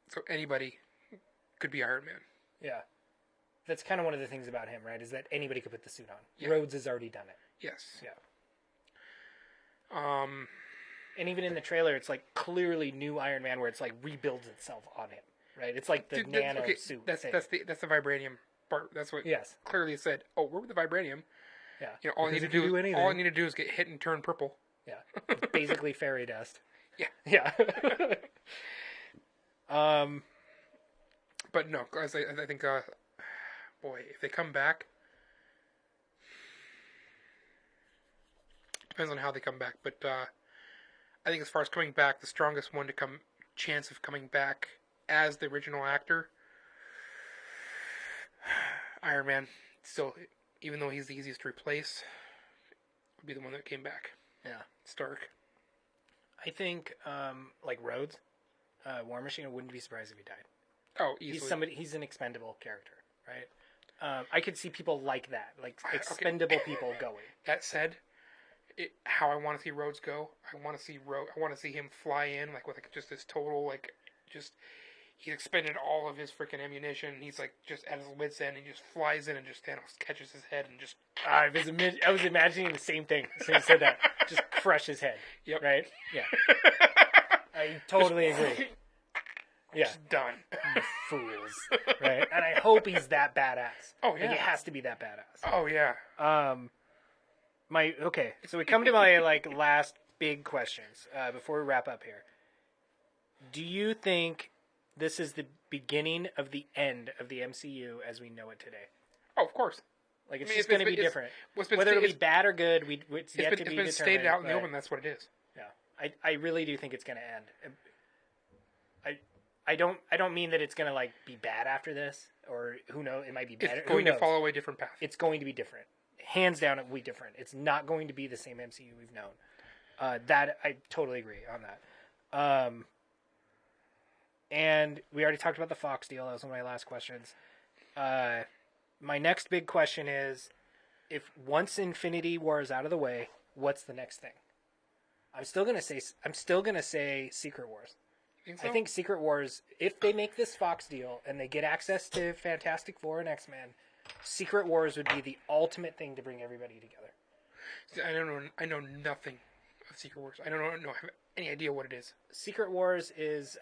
So anybody could be Iron Man. Yeah. That's kind of one of the things about him, right? Is that anybody could put the suit on. Yeah. Rhodes has already done it. Yes. Yeah. And even in the trailer, it's like clearly new Iron Man, where it's like rebuilds itself on him, right? It's like the nano suit. That's the vibranium part. That's what clearly said. Oh, we're with the vibranium. Yeah. You know, all I need to do is get hit and turn purple. Yeah. It's basically fairy dust. Yeah. Yeah. But no, I think, boy, if they come back, depends on how they come back. But I think as far as coming back, the strongest one chance of coming back as the original actor, Iron Man. Still, even though he's the easiest to replace, would be the one that came back. Yeah. Stark. I think, like Rhodes, War Machine, I wouldn't be surprised if he died. Oh, easily. He's an expendable character, right? I could see people like that, like expendable people going. That said, how I want to see Rhodes go, I want to see him fly in like with like just this total he expended all of his freaking ammunition. He's like just at his wits end. He just flies in and just Thanos catches his head and just. I was imagining the same thing as you said that. Just crush his head. Yep. Right. Yeah. I totally agree. Yeah. Just done. You fools. Right. And I hope he's that badass. Oh yeah. Like, he has to be that badass. Oh yeah. So we come to my last big questions before we wrap up here. Do you think this is the beginning of the end of the MCU as we know it today? Oh, of course. Like it's just going to be different. Whether it'll be bad or good, it's yet to be determined. It's been stated out in the open. That's what it is. Yeah, I really do think it's going to end. I don't mean that it's going to be bad after this, or who knows, it might be better. It's going to follow a different path. It's going to be different. Hands down, it will be different. It's not going to be the same MCU we've known. That I totally agree on that. And we already talked about the Fox deal. That was one of my last questions. my next big question is, if once Infinity War is out of the way, what's the next thing? I'm still gonna say Secret Wars. Think so? I think Secret Wars, if they make this Fox deal and they get access to Fantastic Four and X-Men, Secret Wars would be the ultimate thing to bring everybody together. See, I don't know. I know nothing of Secret Wars. I don't have any idea what it is. Secret Wars is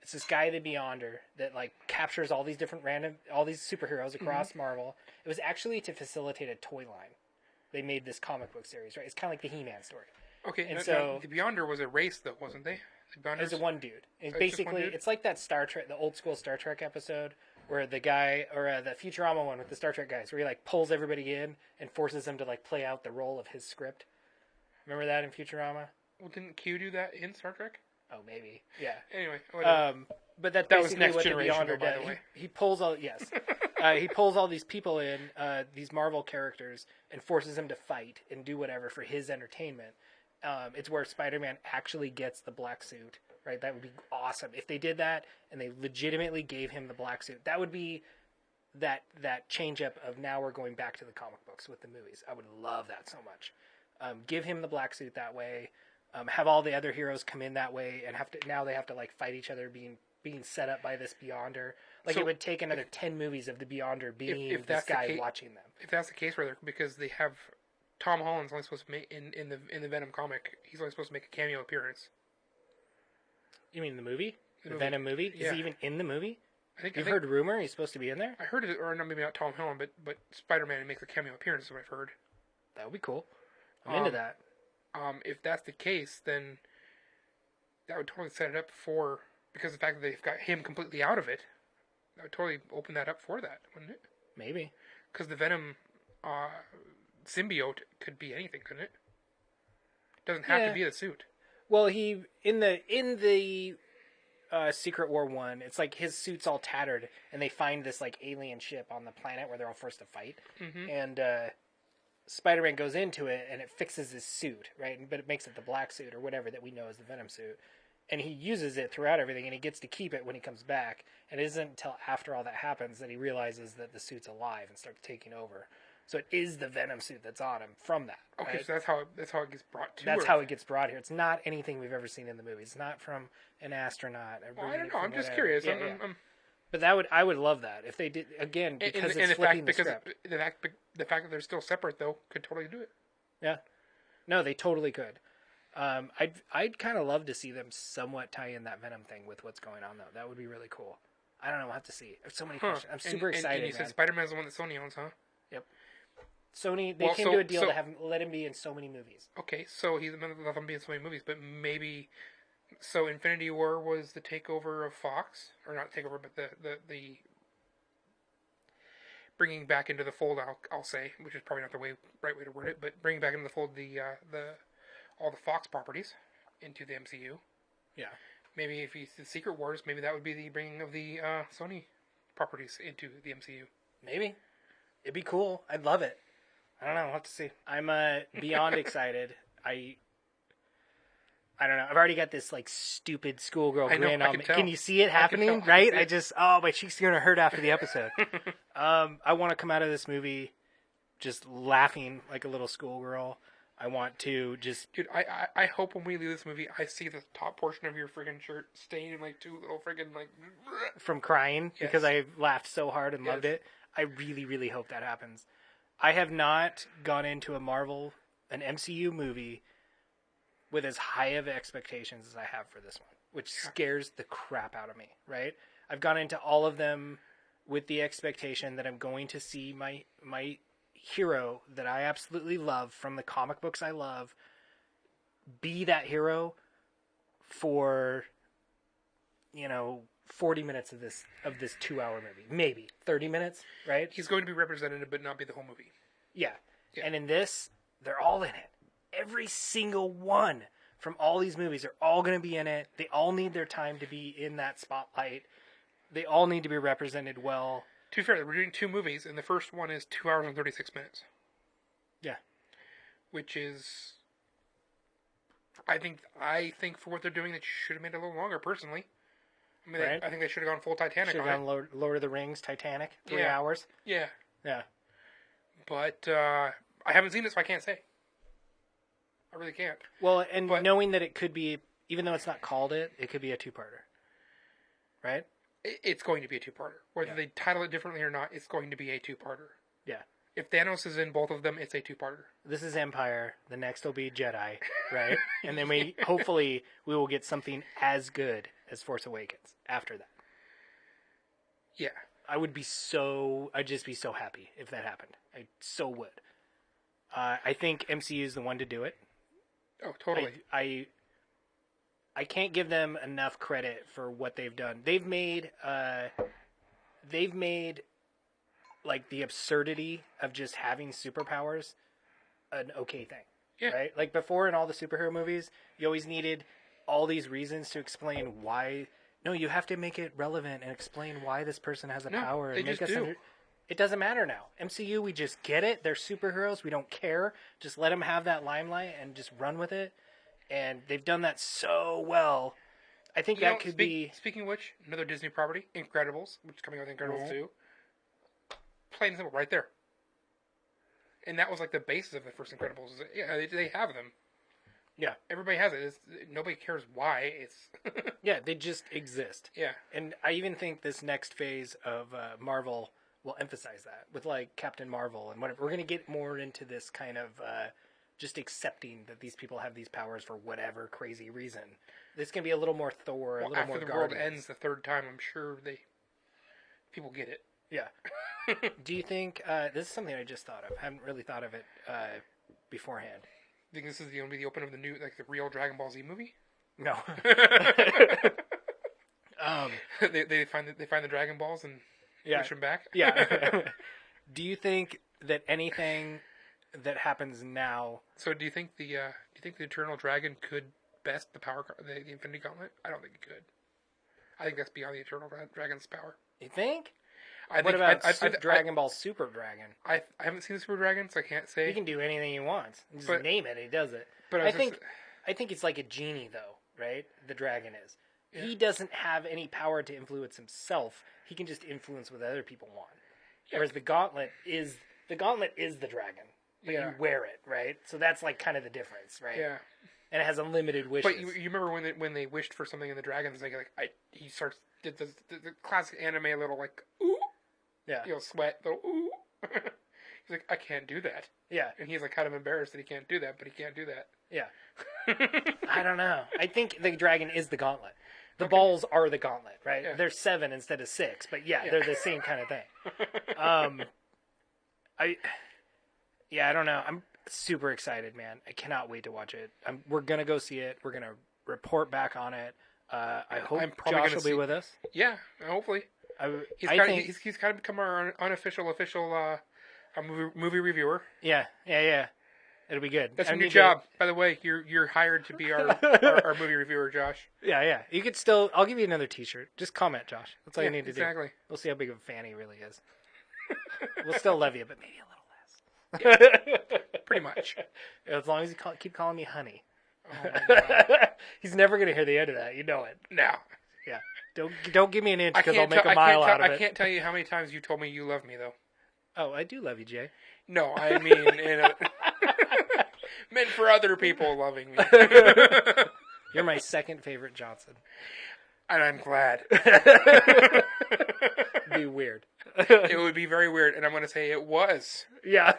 it's this guy, the Beyonder, that like captures all these different all these superheroes across Marvel. It was actually to facilitate a toy line. They made this comic book series, right? It's kind of like the He-Man story. Okay, And now, so the Beyonder was a race, though, wasn't they? The Beyonders? it's a one dude. It's Oh, it's just one basically dude? it's like that Star Trek, the old school Star Trek episode where the guy, or the Futurama one with the Star Trek guys, where he like pulls everybody in and forces them to like play out the role of his script. Remember that in Futurama? Well, didn't Q do that in Star Trek? Oh, maybe. Yeah. Anyway, whatever. But that's That was basically Next what the Generation, Beyonder though, by does. the way. He pulls all he pulls all these people in, these Marvel characters, and forces them to fight and do whatever for his entertainment. It's where Spider-Man actually gets the black suit, right? That would be awesome if they did that and they legitimately gave him the black suit. That would be that change up of now we're going back to the comic books with the movies. I would love that so much. Give him the black suit that way. Have all the other heroes come in that way, and now they have to like fight each other, being set up by this Beyonder. Like, So, it would take another 10 movies of the Beyonder being if this that's the guy case- watching them. If that's the case, rather, because they have Tom Holland's only supposed to make in the Venom comic, he's only supposed to make a cameo appearance. You mean the movie? The movie. Venom movie? Is Yeah. he even in the movie? I You've think heard rumor he's supposed to be in there? I heard it, or no, maybe not Tom Holland, but Spider-Man makes a cameo appearance. Is what I've heard. That would be cool. I'm into that. If that's the case, then that would totally set it up for, because the fact that they've got him completely out of it, that would totally open that up for that, wouldn't it? Maybe. Because the Venom symbiote could be anything, couldn't it? Doesn't have Yeah. to be the suit. Well, he in the Secret War 1, it's like his suit's all tattered, and they find this like alien ship on the planet where they're all forced to fight, and Spider-Man goes into it and it fixes his suit, right? But it makes it the black suit or whatever that we know as the Venom suit, and he uses it throughout everything, and he gets to keep it when he comes back. And it isn't until after all that happens that he realizes that the suit's alive and starts taking over. So it is the Venom suit that's on him from that. Okay, right? so that's how it gets brought to. That's Earth. how it gets brought here. It's not anything we've ever seen in the movies. It's not from an astronaut. Well, I don't know. I'm just curious. Yeah, But I would love that if they did again, because it's flipping the script. the fact that they're still separate though could totally do it. Yeah, no, they totally could. I'd kind of love to see them somewhat tie in that Venom thing with what's going on though. That would be really cool. I don't know. We'll have to see. There's so many questions. I'm super excited. And you man. said Spider-Man's the one that Sony owns, huh? Yep. Sony, they Well, came to a deal to let him be in so many movies. Okay, so he's let him be in so many movies, but maybe. So Infinity War was the takeover of Fox, or not takeover, but the bringing back into the fold. I'll say, which is probably not the right way to word it, but bringing back into the fold all the Fox properties into the MCU. Yeah. Maybe if he's the Secret Wars, maybe that would be the bringing of the Sony properties into the MCU. Maybe. It'd be cool. I'd love it. I don't know. We'll have to see. I'm beyond excited. I don't know. I've already got this like stupid schoolgirl I know, grin I on can me. tell. Can you see it I can happening? tell. I can Right? see it. My cheeks are gonna hurt after the episode. I want to come out of this movie just laughing like a little schoolgirl. I want to just Dude, I hope when we leave this movie, I see the top portion of your friggin' shirt stained in like two little friggin' like. from crying because Yes. I laughed so hard and loved Yes. it. I really, really hope that happens. I have not gone into an MCU movie with as high of expectations as I have for this one, which scares the crap out of me, right? I've gone into all of them with the expectation that I'm going to see my hero that I absolutely love from the comic books I love be that hero for 40 minutes of this 2-hour movie, maybe 30 minutes, right? He's going to be represented, but not be the whole movie. Yeah. Yeah. And in this, they're all in it. Every single one from all these movies are all going to be in it. They all need their time to be in that spotlight. They all need to be represented well. To be fair, we're doing two movies, and the first one is 2 hours and 36 minutes, Yeah. which is, I think for what they're doing, that you should have made it a little longer. Personally, I mean, right? I think they should have gone full Titanic Should on have it. gone Lord of the Rings, Titanic, 3 Yeah. hours. Yeah. Yeah. But I haven't seen it, so I can't say. I really can't. Well, and But- knowing that it could be, even though it's not called it could be a two-parter. Right? It's going to be a two-parter. Whether Yeah. they title it differently or not, it's going to be a two-parter. Yeah. If Thanos is in both of them, it's a two-parter. This is Empire. The next will be Jedi, right? And then hopefully we will get something as good as Force Awakens after that. Yeah. I'd just be so happy if that happened. I so would. I think MCU is the one to do it. Oh, totally. I can't give them enough credit for what they've done. They've made like the absurdity of just having superpowers an okay thing. Yeah. Right? Like before in all the superhero movies, you always needed all these reasons to explain why. No, you have to make it relevant and explain why this person has a No, power. they And make just us do. It doesn't matter now. MCU, we just get it. They're superheroes. We don't care. Just let them have that limelight and just run with it. And they've done that so well. I think that could be... Speaking of which, another Disney property, Incredibles, which is coming out with Incredibles 2. Plain and simple, right there. And that was like the basis of the first Incredibles. Yeah, they have them. Yeah. Everybody has it. Nobody cares why. It's Yeah, they just exist. yeah. And I even think this next phase of Marvel will emphasize that with like Captain Marvel and whatever. We're going to get more into this kind of just accepting that these people have these powers for whatever crazy reason. This can be a little more Thor, a Well, little after more the world Guardians. ends the third time, I'm sure people get it. Yeah. Do you think this is something I just thought of? I haven't really thought of it beforehand. Think this is going to be the open of the new, like the real Dragon Ball Z movie? No. They find the Dragon Balls and push them back. Yeah. Do you think that anything that happens now? So do you think the Eternal Dragon could best the Infinity Gauntlet? I don't think it could. I think that's beyond the Eternal Dragon's power. You think? What What about Dragon Ball Super Dragon? I haven't seen the Super Dragon, so I can't say. He can do anything he wants. Just But- name it, he does it. But I think it's like a genie, though, right? The dragon is. Yeah. He doesn't have any power to influence himself. He can just influence what other people want. Yeah. Whereas the Gauntlet is the dragon. But Yeah. you wear it, right? So that's like kind of the difference, right? Yeah. And it has unlimited wishes. But you remember when they wished for something in the Dragons, he starts did the classic anime little like ooh, yeah. sweat little ooh. He's like, I can't do that, Yeah. and he's like kind of embarrassed that he can't do that, but he can't do that. Yeah. I don't know. I think the dragon is the gauntlet. The balls are the gauntlet, right? Yeah. They're 7 instead of 6, but yeah, they're the same kind of thing. I don't know. I'm super excited, man. I cannot wait to watch it. We're gonna go see it. We're gonna report back on it. I hope I'm probably Josh gonna will be see- with us. Yeah, hopefully. He's I think, kind of become our unofficial movie reviewer. yeah. It'll be good. That's I your new need to- job, by the way. You're hired to be our movie reviewer, Josh. Yeah. You could still. I'll give you another T-shirt. Just comment, Josh. That's all you need to exactly. do. We'll see how big of a fan he really is. We'll still love you, but maybe a little less. Pretty much. As long as you keep calling me honey. Oh my God. He's never gonna hear the end of that. You know it. Now, Yeah. Don't give me an inch I because I'll can't make a mile out of I it. can't tell you how many times you told me you love me, though. Oh, I do love you, Jay. No, I mean meant for other people loving me, You're my second favorite Johnson. and I'm glad. It'd be weird. It would be very weird, and I'm going to say it was. Yeah.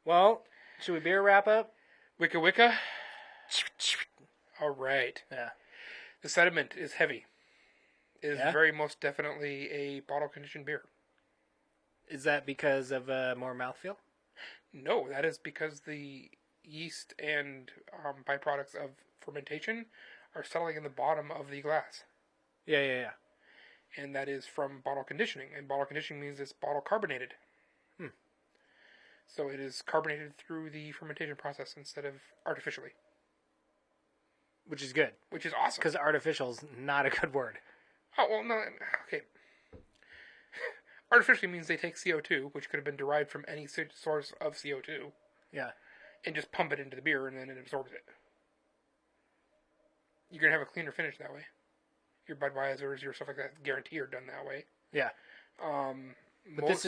Well, should we beer wrap up? Wicca Wicca. All right. Yeah. The sediment is heavy. It is Yeah? very most definitely a bottle conditioned beer. Is that because of more mouthfeel? No, that is because the yeast and byproducts of fermentation are settling in the bottom of the glass. Yeah. And that is from bottle conditioning. And bottle conditioning means it's bottle carbonated. So it is carbonated through the fermentation process instead of artificially. Which is good. Which is awesome. Because artificial's not a good word. Oh, well, no, okay. Artificially means they take CO2, which could have been derived from any source of CO2, Yeah. and just pump it into the beer, and then it absorbs it. you're gonna have a cleaner finish that way. Your Budweisers, your stuff like that, guarantee are done that way. Yeah. But this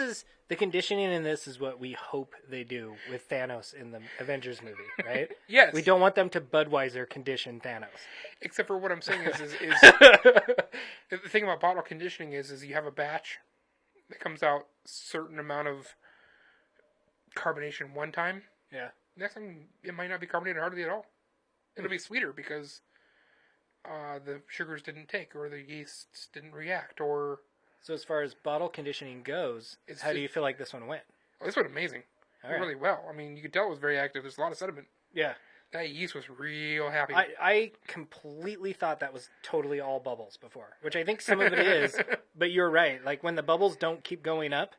is the conditioning in this is what we hope they do with Thanos in the Avengers movie, right? Yes. We don't want them to Budweiser condition Thanos. Except for what I'm saying is the thing about bottle conditioning is you have a batch that comes out certain amount of carbonation one time. Yeah. Next time it might not be carbonated hardly at all. It'll be sweeter because the sugars didn't take, or the yeasts didn't react, or... So as far as bottle conditioning goes, how do you feel like this one went? Oh, this went amazing. Really well. I mean, you could tell it was very active. There's a lot of sediment. Yeah. That yeast was real happy. I completely thought that was totally all bubbles before, which I think some of it is, but you're right. Like, when the bubbles don't keep going up,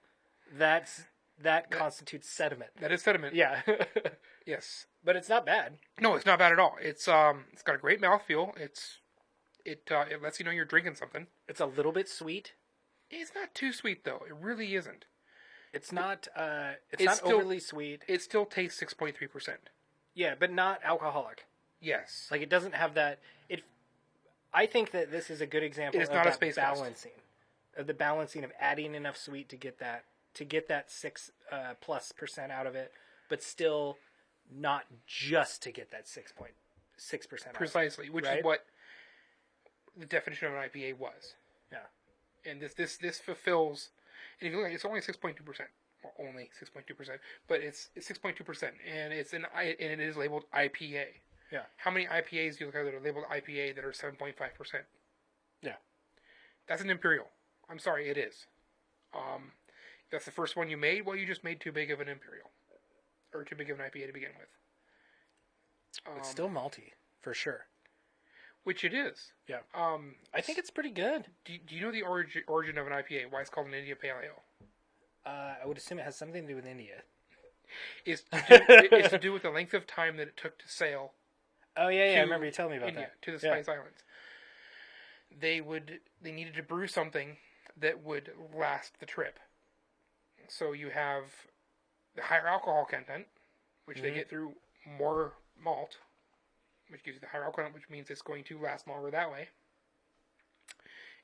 that constitutes sediment. That is sediment. Yeah. Yes. But it's not bad. No, it's not bad at all. It's got a great mouthfeel. It lets you know you're drinking something. It's a little bit sweet. It's not too sweet though. It really isn't. It's not overly sweet. It still tastes 6.3%. Yeah, but not alcoholic. Yes. Like, it doesn't have that. I think that this is a good example of that balancing. Of the balancing of adding enough sweet to get that 6% plus out of it, but still not just to get that 6.6% Precisely, which is what the definition of an IPA was. Yeah. And this fulfills. And if you look at it, it's only 6.2%. Well, only 6.2%, but it's 6.2%, and it is labeled IPA. Yeah. How many IPAs do you look at that are labeled IPA that are 7.5%? Yeah. That's an imperial. I'm sorry, it is. If that's the first one you made, well, you just made too big of an imperial, or too big of an IPA to begin with. It's still malty for sure. Which it is. Yeah. I think it's pretty good. Do you know the origin of an IPA? Why it's called an India Pale Ale? I would assume it has something to do with India. It's to do with the length of time that it took to sail. Oh yeah, I remember you telling me about India, that. To the Spice Islands. They needed to brew something that would last the trip. So you have the higher alcohol content, which they get through more malt, which gives you the higher alcohol content, which means it's going to last longer that way.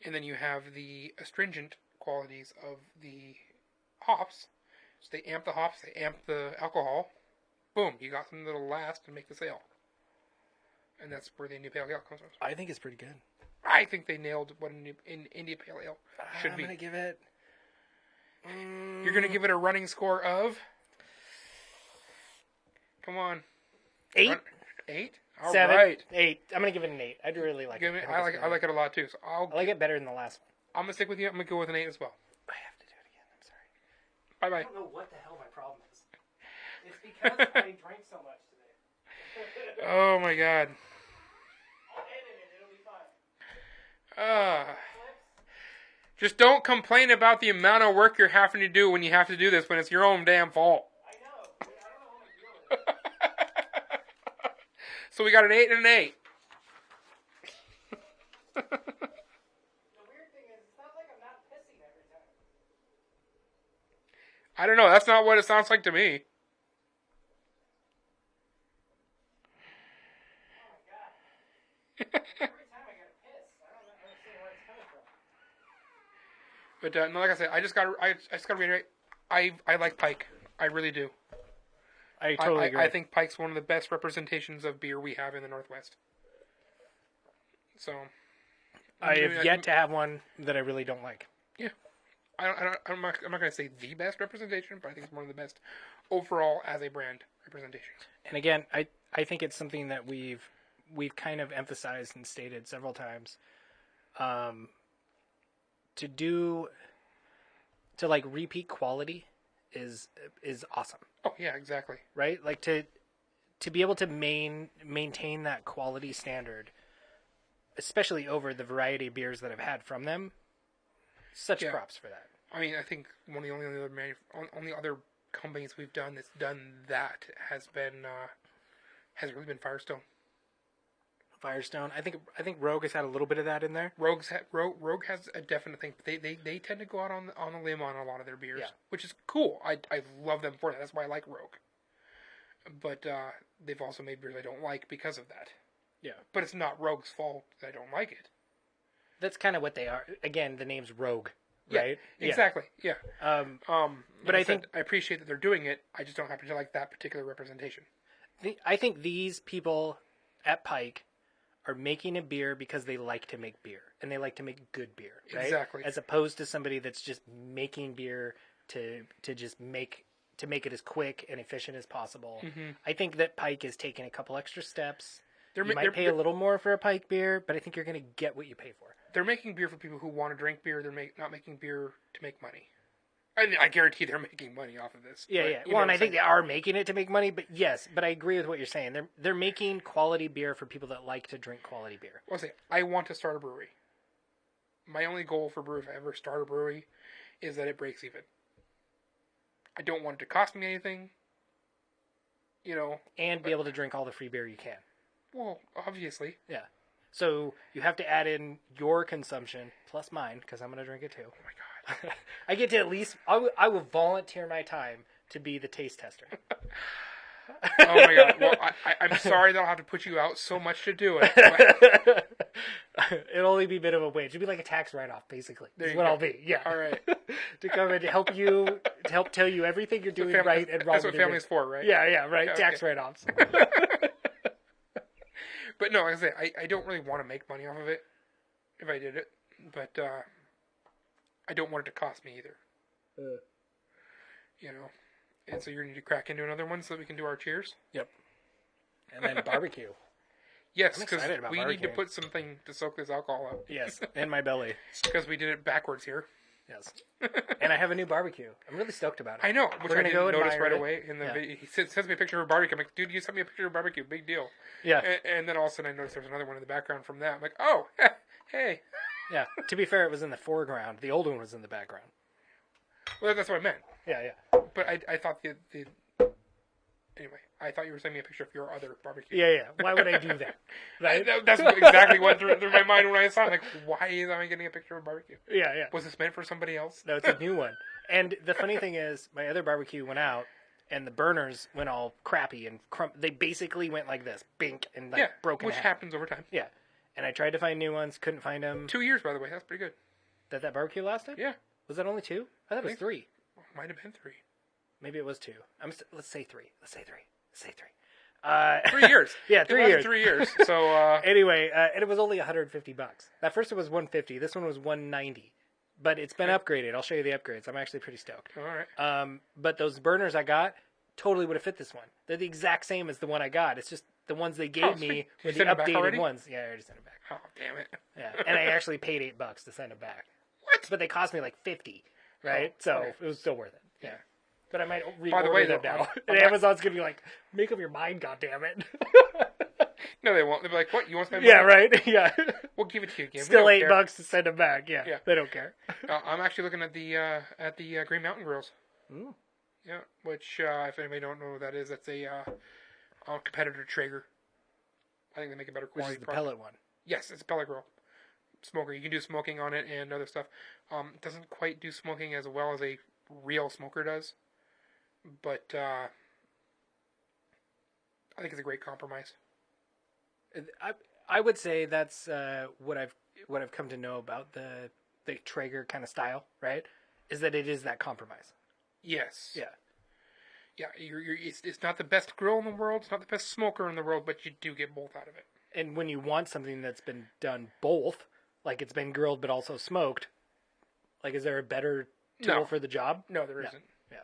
And then you have the astringent qualities of the hops. So they amp the hops, they amp the alcohol. Boom, you got something that'll last and make the sale. And that's where the India Pale Ale comes from. I think it's pretty good. I think they nailed what an India Pale Ale should be. I'm gonna give it. You're gonna give it a running score of? Come on. 8? 8? All 7? right. 8. I'm gonna give it an 8. I'd really like it. I like it a lot too. So I like it better than the last one. I'm gonna stick with you. I'm gonna go with an 8 as well. I have to do it again. I'm sorry. Bye I don't know what the hell my problem is. It's because I drank so much today. Oh my god. I'll edit it. It'll be fine. Just don't complain about the amount of work you're having to do when you have to do this when it's your own damn fault. I know. I don't know how to deal with it. So we got an 8 and an 8. The weird thing is, it's not like I'm not pissing every time. I don't know. That's not what it sounds like to me. Oh my god. Every time I gotta piss. I don't understand where it's coming from. But no, like I said, I just got to reiterate. I like Pike. I really do. I totally agree. I think Pike's one of the best representations of beer we have in the Northwest. So, I have yet to have one that I really don't like. Yeah, I'm not going to say the best representation, but I think it's one of the best overall as a brand representations. And again, I think it's something that we've kind of emphasized and stated several times. To like repeat quality is awesome. Oh yeah, exactly. Right? Like to be able to maintain that quality standard, especially over the variety of beers that I've had from them. Such props for that. I mean, I think one of the only other companies we've done that's done that has really been Firestone. Firestone. I think Rogue has had a little bit of that in there. Rogue has a definite thing. They tend to go out on a limb on a lot of their beers, which is cool. I love them for that. That's why I like Rogue. But they've also made beers I don't like because of that. Yeah. But it's not Rogue's fault that I don't like it. That's kind of what they are. Again, the name's Rogue, Yeah, right? exactly. Yeah. But I think I appreciate that they're doing it. I just don't happen to like that particular representation. I think these people at Pike are making a beer because they like to make beer and they like to make good beer, right? Exactly. As opposed to somebody that's just making beer to just make it as quick and efficient as possible. Mm-hmm. I think that Pike is taking a couple extra steps. You They're might pay a little more for a Pike beer, but I think you're going to get what you pay for. They're making beer for people who want to drink beer. They're not making beer to make money. I guarantee they're making money off of this. Yeah, but, yeah. you know Well, what and I I'm think they saying? are making it to make money, but yes, but I agree with what you're saying. They're making quality beer for people that like to drink quality beer. I'll say, I want to start a brewery. My only goal for brew, if I ever start a brewery, is that it breaks even. I don't want it to cost me anything. You know. And be able to drink all the free beer you can. Well, obviously. Yeah. So you have to add in your consumption plus mine because I'm going to drink it too. Oh my god. I get to at least I will volunteer my time to be the taste tester. Oh my god. Well, I'm sorry that I'll have to put you out so much to do it. But It'll only be minimum wage. It'll be like a tax write-off, basically. There That's you what go. I'll be. Yeah. all right. To come and help you, to help tell you everything you're doing right and wrong. That's what with your family's for, right? Yeah, yeah, right. Yeah, Tax okay. write-offs. But no, like I say, I don't really want to make money off of it if I did it. But I don't want it to cost me either. You know. And so you're going to crack into another one so that we can do our cheers? Yep. And then barbecue. Yes, I'm because excited about we need to barbecuing. put something to soak this alcohol up. Yes, in my belly. Because we did it backwards here. Yes. And I have a new barbecue. I'm really stoked about it. I know, which We're I gonna didn't go notice admire right it. away. In the Yeah. he sends me a picture of a barbecue. I'm like, dude, you sent me a picture of a barbecue. Big deal. Yeah. And then all of a sudden I noticed there's another one in the background from that. I'm like, oh, hey. Yeah. To be fair, it was in the foreground. The old one was in the background. Well, that's what I meant. Yeah, yeah. But I thought the anyway, I thought you were sending me a picture of your other barbecue. Yeah, yeah. Why would I do that? Right? That's exactly what went through my mind when I saw it. Like, why am I getting a picture of a barbecue? Yeah, yeah. Was this meant for somebody else? No, it's a new one. And the funny thing is, my other barbecue went out, and the burners went all crappy and they basically went like this, bink, and like broke in which half. happens over time. Yeah. And I tried to find new ones, couldn't find them. 2 years, by the way. That's pretty good. That barbecue lasted? Yeah, Was that only 2? I thought it was 3. might have been 3. Maybe it was 2. Let's say 3. Let's say 3. 3 years. Yeah, 3 It years. lasted 3 years. So Anyway, and it was only $150. That first one was $150. This one was $190. But it's been upgraded. I'll show you the upgrades. I'm actually pretty stoked. all right. But those burners I got totally would have fit this one. They're the exact same as the one I got. It's just the ones they gave sweet. me Did were you the send 'em back updated already? ones. Yeah, I already sent them back. Oh, damn it. Yeah, and I actually paid $8 to send them back. What? But they cost me like $50, right? So okay. it was still worth it. Yeah. But I might reorder By the way, them though, now. I'm And not- Amazon's gonna be like, make up your mind, goddammit. No, they won't. They'll be like, what? You want to spend Yeah, money? right. Yeah. We'll give it to you again. We Still don't care. $8 to send them back. Yeah. Yeah. They don't care. I'm actually looking at the Green Mountain Grills. Ooh. Yeah, which if anybody don't know what that is, that's a competitor to Traeger. I think they make a better Which quality is the product. pellet one. Yes, it's a pellet grill. Smoker. You can do smoking on it and other stuff. It doesn't quite do smoking as well as a real smoker does, but I think it's a great compromise. I would say that's what I've come to know about the Traeger kind of style, right? Is that it is that compromise. Yes. Yeah. Yeah. It's not the best grill in the world. It's not the best smoker in the world, but you do get both out of it. And when you want something that's been done both, like it's been grilled but also smoked, like is there a better tool No. for the job? No, there isn't. Yeah.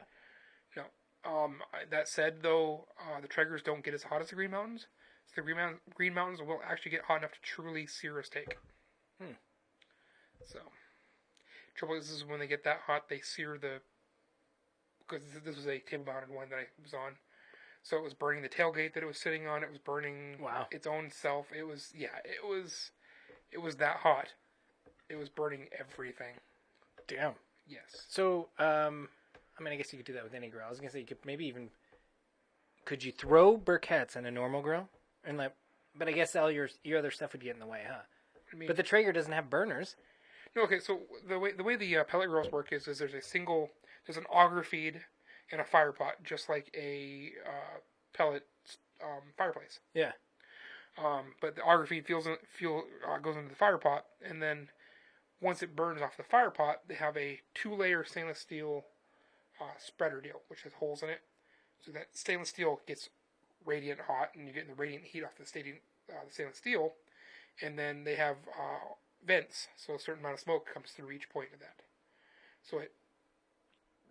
No. That said, though, the Traegers don't get as hot as the Green Mountains. So the Green Mountains will actually get hot enough to truly sear a steak. So, trouble is when they get that hot, they sear because this was a table-mounted one that I was on. So it was burning the tailgate that it was sitting on. It was burning its own self. It was that hot. It was burning everything. Damn. Yes. So, I mean, I guess you could do that with any grill. I was gonna say you could maybe even. Could you throw briquettes in a normal grill? But I guess all your other stuff would get in the way, huh? I mean, But the Traeger doesn't have burners. no, okay. So the way the pellet grills work is there's an auger feed and a fire pot, just like a pellet fireplace. Yeah. But the auger feed goes into the fire pot, and then once it burns off the fire pot, they have a 2-layer stainless steel spreader deal, which has holes in it. So that stainless steel gets radiant hot, and you're getting the radiant heat off the stainless steel. And then they have vents, so a certain amount of smoke comes through each point of that. So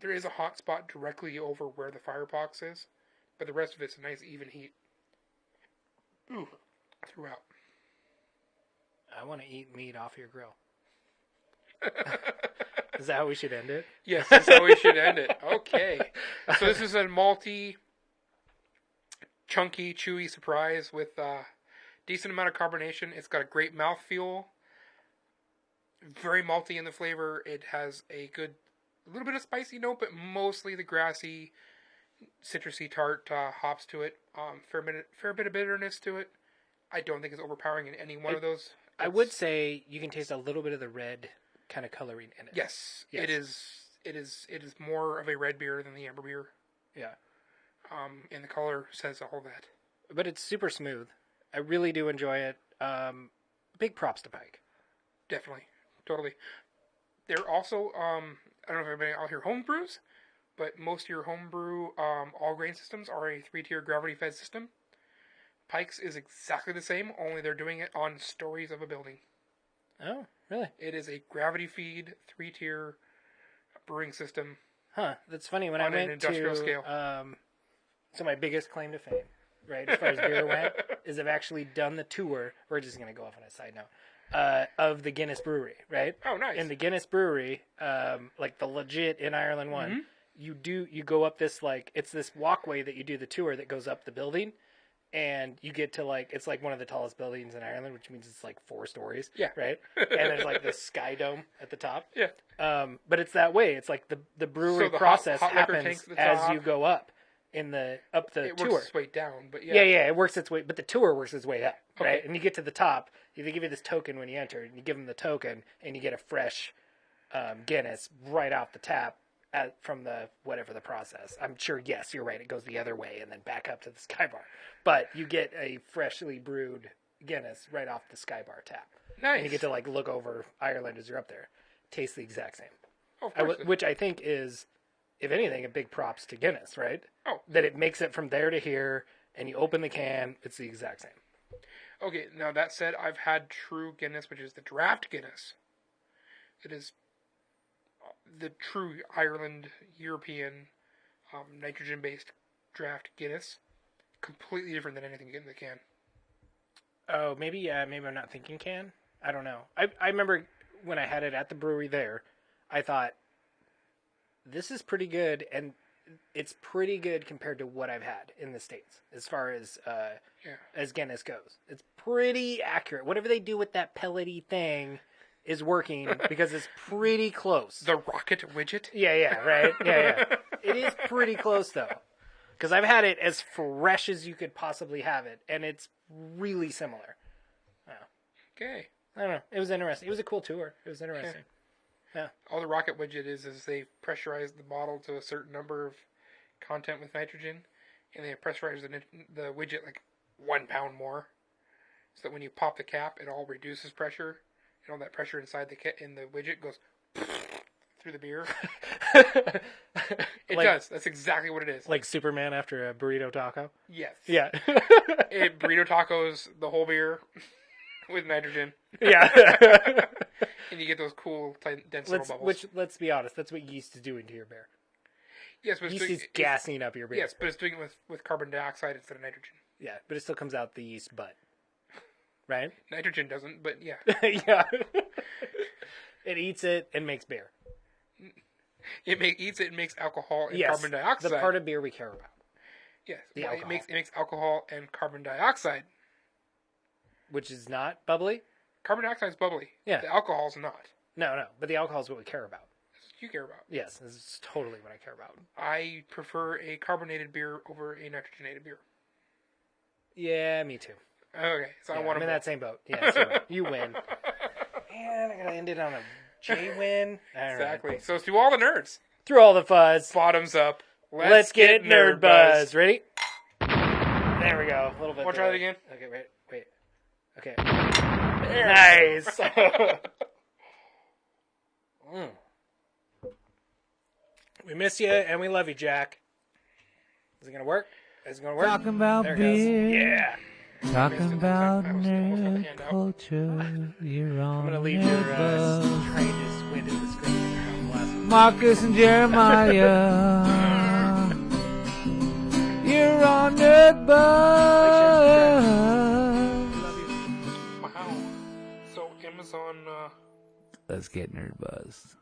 there is a hot spot directly over where the firebox is, but the rest of it's a nice even heat throughout. I want to eat meat off your grill. Is that how we should end it? Yes, that's how we should end it. Okay. So this is a malty, chunky, chewy surprise with a decent amount of carbonation. It's got a great mouthfeel. Very malty in the flavor. It has a little bit of spicy note, but mostly the grassy, citrusy tart hops to it. Fair bit of bitterness to it. I don't think it's overpowering in any one of those. I would say you can taste a little bit of the red kind of coloring in it. Yes. It is more of a red beer than the amber beer. Yeah. And the color says all that. But it's super smooth. I really do enjoy it. Big props to Pike. Definitely. Totally. They're also, I don't know if everybody out here home brews, but most of your homebrew all grain systems are a 3-tier gravity fed system. Pike's is exactly the same, only they're doing it on stories of a building. Oh, really? It is a gravity feed 3-tier brewing system. Huh. That's funny. When I on an went industrial to scale. so my biggest claim to fame, right, as far as beer went, is I've actually done the tour. We're just going to go off on a side note. Of the Guinness Brewery, right? Oh, nice. In the Guinness Brewery, like the legit in Ireland one, you go up this, like, it's this walkway that you do the tour that goes up the building, and you get to, like, it's like one of the tallest buildings in Ireland, which means it's like 4 stories. Yeah. Right? And there's like this sky dome at the top. Yeah. But it's that way. It's like the brewery So the process hot liquor happens tanks at the as top. you go up the It tour. works its way down, but Yeah, it works its way, but the tour works its way up, right? Okay. And you get to the top, they give you this token when you enter, and you give them the token, and you get a fresh Guinness right off the tap from the whatever the process. I'm sure, yes, you're right, it goes the other way and then back up to the Sky Bar. But you get a freshly brewed Guinness right off the Sky Bar tap. Nice. And you get to, like, look over Ireland as you're up there. Tastes the exact same. Oh, of course. Which I think is, if anything, a big props to Guinness, right? Oh. That it makes it from there to here, and you open the can, it's the exact same. Okay, now that said, I've had true Guinness, which is the draft Guinness. It is the true Ireland, European, nitrogen-based draft Guinness. Completely different than anything you get in the can. Oh, maybe I'm not thinking can. I don't know. I remember when I had it at the brewery there, I thought, this is pretty good, and it's pretty good compared to what I've had in the States as far as Guinness goes. It's pretty accurate. Whatever they do with that pellety thing is working because it's pretty close. The rocket widget? Yeah, right? Yeah. It is pretty close, though. Because I've had it as fresh as you could possibly have it, and it's really similar. Okay. I don't know. It was interesting. It was a cool tour. It was interesting. Yeah. All the rocket widget is they pressurize the bottle to a certain number of content with nitrogen, and they pressurize the widget like 1 pound more, so that when you pop the cap, it all reduces pressure, and all that pressure inside in the widget goes through the beer. It does. That's exactly what it is. Like Superman after a burrito taco? Yes. Yeah. It burrito tacos the whole beer with nitrogen. Yeah. And you get those cool, tight, dense little bubbles. Which, let's be honest, that's what yeast is doing to your beer. Yes, but Yeast is gassing up your beer. Yes, but it's doing it with carbon dioxide instead of nitrogen. Yeah, but it still comes out the yeast butt. Right? Nitrogen doesn't, but yeah. Yeah. It eats it and makes beer. It eats it and makes alcohol and Yes, carbon dioxide. the part of beer we care about. Yes, the well, alcohol. it makes alcohol and carbon dioxide. Which is not bubbly? Carbon dioxide is bubbly. Yeah. The alcohol's not. No, but the alcohol is what we care about. That's what you care about. Yes, this is totally what I care about. I prefer a carbonated beer over a nitrogenated beer. Yeah, me too. Okay, so Yeah, I want I'm to in that same boat. Yeah, so you win. Man, I gotta end it on a J win. All right. Exactly. So to all the nerds, Through all the fuzz, bottoms up. let's get nerd buzz. Ready? There we go. A little bit. Wanna try that again? Okay, wait. Okay. Nice. We miss you and we love you, Jack. Is it gonna work? Is it gonna work? Talking about there it beer. goes. Yeah. Talking about I was almost gonna nerd hand out. culture. You're on I'm gonna leave your Nerdbuzzed. train to squint at the screen. Bless. Marcus and Jeremiah. You're on Nerdbuzzed. Love you. Wow. So Amazon. Let's get Nerdbuzzed.